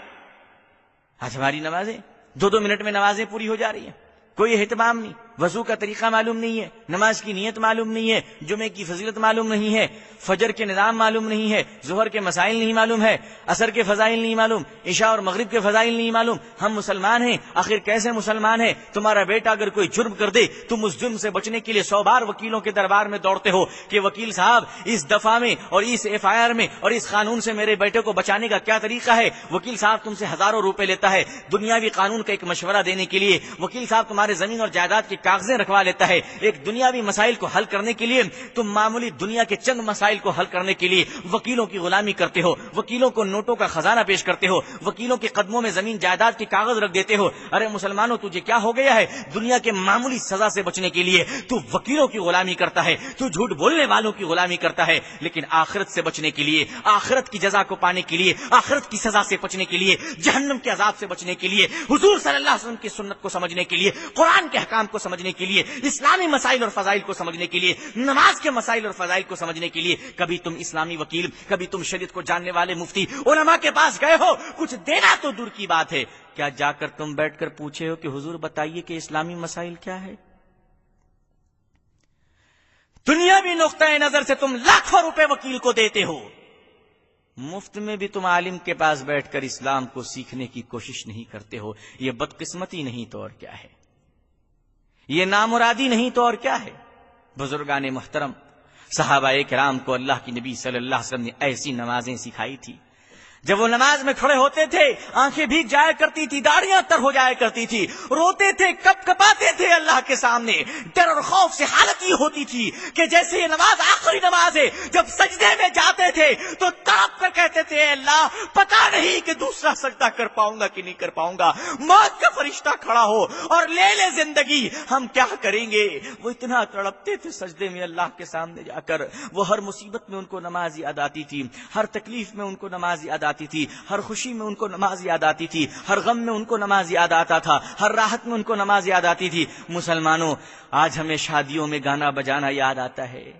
آج ہماری نمازیں 2 منٹ میں نمازیں پوری ہو جا رہی ہیں، کوئی اہتمام نہیں، وضو کا طریقہ معلوم نہیں ہے، نماز کی نیت معلوم نہیں ہے، جمعے کی فضیلت معلوم نہیں ہے، فجر کے نظام معلوم نہیں ہے، ظہر کے مسائل نہیں معلوم ہے، عصر کے فضائل نہیں معلوم، عشاء اور مغرب کے فضائل نہیں معلوم۔ ہم مسلمان ہیں، آخر کیسے مسلمان ہیں؟ تمہارا بیٹا اگر کوئی جرم کر دے، تم اس جرم سے بچنے کے لیے 100 بار وکیلوں کے دربار میں دوڑتے ہو کہ وکیل صاحب اس دفعہ میں اور اس FIR میں اور اس قانون سے میرے بیٹے کو بچانے کا کیا طریقہ ہے؟ وکیل صاحب تم سے ہزاروں روپے لیتا ہے دنیاوی قانون کا ایک مشورہ دینے کے لیے، وکیل صاحب تمہارے زمین اور جائیداد کے کاغذیں رکھوا لیتا ہے ایک دنیاوی مسائل کو حل کرنے کے لیے۔ تم معمولی دنیا کے چند مسائل کو حل کرنے کے لیے وکیلوں کی غلامی کرتے ہو، وکیلوں کو نوٹوں کا خزانہ پیش کرتے ہو، وکیلوں کے قدموں میں زمین جائیداد کے کاغذ رکھ دیتے ہو۔ ارے مسلمانوں تجھے کیا ہو گیا ہے؟ دنیا کے معمولی سزا سے بچنے کے لیے تو وکیلوں کی غلامی کرتا ہے، تو جھوٹ بولنے والوں کی غلامی کرتا ہے، لیکن آخرت سے بچنے کے لیے، آخرت کی جزا کو پانے کے لیے، آخرت کی سزا سے بچنے کے لیے، جہنم کے عذاب سے بچنے کے لیے، حضور صلی اللہ علیہ وسلم کی سنت کو سمجھنے کے لیے، قرآن کے احکام کو سمجھنے کے لیے، اسلامی مسائل اور فضائل کو سمجھنے کے لیے، نماز کے مسائل اور فضائل کو سمجھنے کے لیے کبھی تم اسلامی وکیل، کبھی تم شریعت کو جاننے والے مفتی علماء کے پاس گئے ہو؟ کچھ دینا تو دور کی بات ہے، کیا جا کر تم بیٹھ کر پوچھے ہو کہ حضور بتائیے کہ اسلامی مسائل کیا ہے؟ دنیاوی نقطۂ نظر سے تم لاکھوں روپے وکیل کو دیتے ہو، مفت میں بھی تم عالم کے پاس بیٹھ کر اسلام کو سیکھنے کی کوشش نہیں کرتے ہو۔ یہ بدقسمتی نہیں تو اور کیا ہے، یہ نامرادی نہیں تو اور کیا ہے۔ بزرگان محترم، صحابہ کرام کو اللہ کی نبی صلی اللہ علیہ وسلم نے ایسی نمازیں سکھائی تھی، جب وہ نماز میں کھڑے ہوتے تھے آنکھیں بھیگ جایا کرتی تھی، داڑیاں تر ہو جایا کرتی تھی، روتے تھے، کپ کپاتے تھے اللہ کے سامنے، ڈر اور خوف سے حالت یہ ہوتی تھی کہ جیسے یہ نماز آخری نماز ہے۔ جب سجدے میں جاتے تھے تو تڑپ کر کہتے تھے اے اللہ پتہ نہیں کہ دوسرا سجدہ کر پاؤں گا کہ نہیں کر پاؤں گا، موت کا فرشتہ کھڑا ہو اور لے لے زندگی، ہم کیا کریں گے؟ وہ اتنا تڑپتے تھے سجدے میں اللہ کے سامنے جا کر۔ وہ ہر مصیبت میں ان کو نماز یاد آتی تھی، ہر تکلیف میں ان کو نماز یاد آتی تھی، ہر خوشی میں ان کو نماز یاد آتی تھی، ہر غم میں ان کو نماز یاد آتا تھا، ہر راحت میں ان کو نماز یاد آتی تھی۔ مسلمانوں، آج ہمیں شادیوں میں گانا بجانا یاد آتا ہے،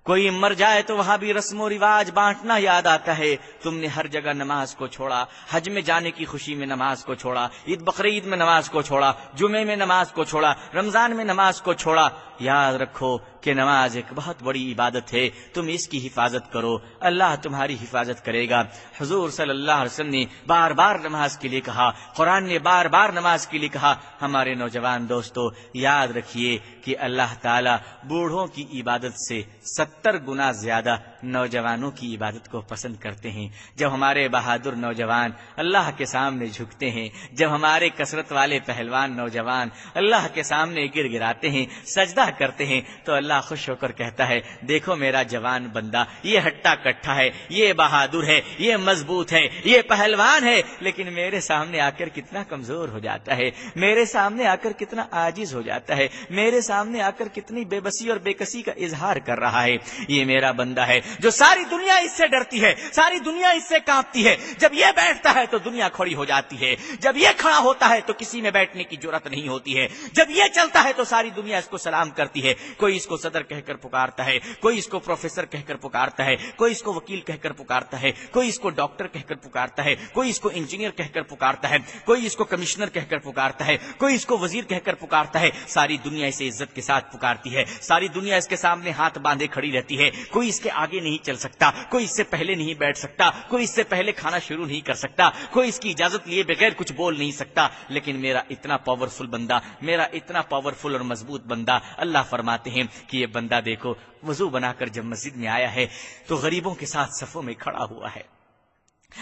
کوئی مر جائے تو وہاں بھی رسم و رواج بانٹنا یاد آتا ہے۔ تم نے ہر جگہ نماز کو چھوڑا، حج میں جانے کی خوشی میں نماز کو چھوڑا، عید بقرعید میں نماز کو چھوڑا، جمعے میں نماز کو چھوڑا، رمضان میں نماز کو چھوڑا۔ یاد رکھو کہ نماز ایک بہت بڑی عبادت ہے، تم اس کی حفاظت کرو، اللہ تمہاری حفاظت کرے گا۔ حضور صلی اللہ علیہ وسلم نے بار بار نماز کے لیے کہا، قرآن نے بار بار نماز کے لیے کہا۔ ہمارے نوجوان دوستو یاد رکھیے کہ اللہ تعالیٰ بوڑھوں کی عبادت سے 70 گنا زیادہ نوجوانوں کی عبادت کو پسند کرتے ہیں۔ جب ہمارے بہادر نوجوان اللہ کے سامنے جھکتے ہیں، جب ہمارے کثرت والے پہلوان نوجوان اللہ کے سامنے گر گراتے ہیں، سجدہ کرتے ہیں، تو اللہ خوش ہو کر کہتا ہے دیکھو میرا جوان بندہ، یہ ہٹا کٹھا ہے، یہ بہادر ہے، یہ مضبوط ہے، یہ پہلوان ہے، لیکن میرے سامنے آ کر کتنا کمزور ہو جاتا ہے، میرے سامنے آ کر کتنا عاجز ہو جاتا ہے، میرے سامنے آ کر کتنی بے بسی اور بے کسی کا اظہار کر رہا ہے۔ یہ میرا بندہ ہے جو ساری دنیا اس سے ڈرتی ہے، ساری دنیا اس سے کانپتی ہے، جب یہ بیٹھتا ہے تو دنیا کھڑی ہو جاتی ہے، جب یہ کھڑا ہوتا ہے تو کسی میں بیٹھنے کی جرأت نہیں ہوتی ہے، جب یہ چلتا ہے تو ساری دنیا اس کو سلام کرتی ہے۔ کوئی اس کو صدر کہہ کر پکارتا ہے، کوئی اس کو پروفیسر کہہ کر پکارتا ہے، کوئی اس کو وکیل کہہ کر پکارتا ہے، کوئی اس کو ڈاکٹر کہہ کر پکارتا ہے، کوئی اس کو انجینئر کہہ کر پکارتا ہے، کوئی اس کو کمشنر کہہ کر پکارتا ہے، کوئی اس کو وزیر کہہ کر پکارتا ہے۔ ساری دنیا اسے عزت کے ساتھ پکارتی ہے، ساری دنیا اس کے سامنے ہاتھ باندھے کھڑی رہتی ہے۔ کوئی اس کے آگے نہیں چل سکتا، کوئی اس سے پہلے نہیں بیٹھ سکتا، کوئی اس سے پہلے کھانا شروع نہیں کر سکتا، کوئی اس کی اجازت لیے بغیر کچھ بول نہیں سکتا۔ لیکن میرا اتنا پاورفل بندہ، میرا اتنا پاورفل اور مضبوط بندہ، اللہ فرماتے ہیں کہ یہ بندہ دیکھو وضو بنا کر جب مسجد میں آیا ہے تو غریبوں کے ساتھ صفوں میں کھڑا ہوا ہے،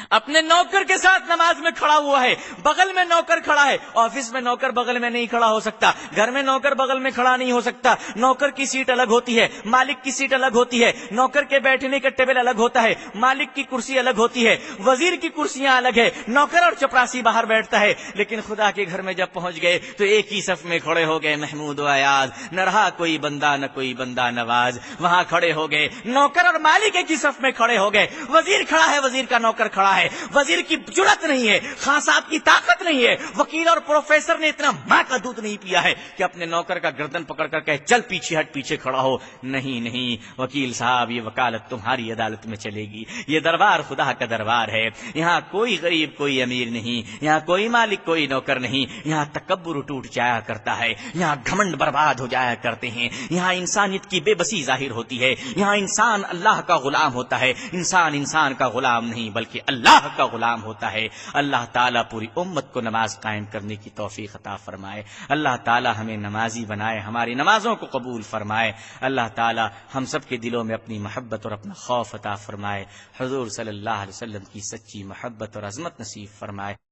اپنے نوکر کے ساتھ نماز میں کھڑا ہوا ہے، بغل میں نوکر کھڑا ہے. آفس میں نوکر بغل میں نہیں کھڑا ہو سکتا، گھر میں نوکر بغل میں کھڑا نہیں ہو سکتا. نوکر کی سیٹ الگ ہوتی ہے، مالک کی سیٹ الگ ہوتی ہے. نوکر کے بیٹھنے کا ٹیبل الگ ہوتا ہے، مالک کی کرسی الگ ہوتی ہے. وزیر کی کرسیاں الگ ہے، نوکر اور چپراسی باہر بیٹھتا ہے. لیکن خدا کے گھر میں جب پہنچ گئے تو ایک ہی صف میں کھڑے ہو گئے محمود و ایاز. نہ رہا کوئی بندہ نہ کوئی بندہ نواز. وہاں کھڑے ہو گئے، نوکر اور مالک ایک ہی صف میں کھڑے ہو گئے. وزیر کھڑا ہے، وزیر کا نوکر کھڑا ہے. وزیر کی جرأت نہیں ہے، خان صاحب کی طاقت نہیں ہے. وکیل اور پروفیسر نے اتنا ماں کا دودھ نہیں پیا ہے کہ اپنے نوکر کا گردن پکڑ کر کہے چل پیچھے ہٹ، پیچھے کھڑا ہو. نہیں نہیں وکیل صاحب، یہ وکالت تمہاری عدالت میں چلے گی. یہ دربار خدا کا دربار ہے. یہاں کوئی غریب کوئی امیر نہیں، یہاں کوئی مالک کوئی نوکر نہیں. یہاں تکبر ٹوٹ جایا کرتا ہے، یہاں گھمنڈ برباد ہو جایا کرتے ہیں. یہاں انسانیت کی بے بسی ظاہر ہوتی ہے. یہاں انسان اللہ کا غلام ہوتا ہے. انسان کا غلام نہیں بلکہ اللہ کا غلام ہوتا ہے. اللہ تعالیٰ پوری امت کو نماز قائم کرنے کی توفیق عطا فرمائے. اللہ تعالیٰ ہمیں نمازی بنائے، ہماری نمازوں کو قبول فرمائے. اللہ تعالیٰ ہم سب کے دلوں میں اپنی محبت اور اپنا خوف عطا فرمائے. حضور صلی اللہ علیہ وسلم کی سچی محبت اور عظمت نصیب فرمائے.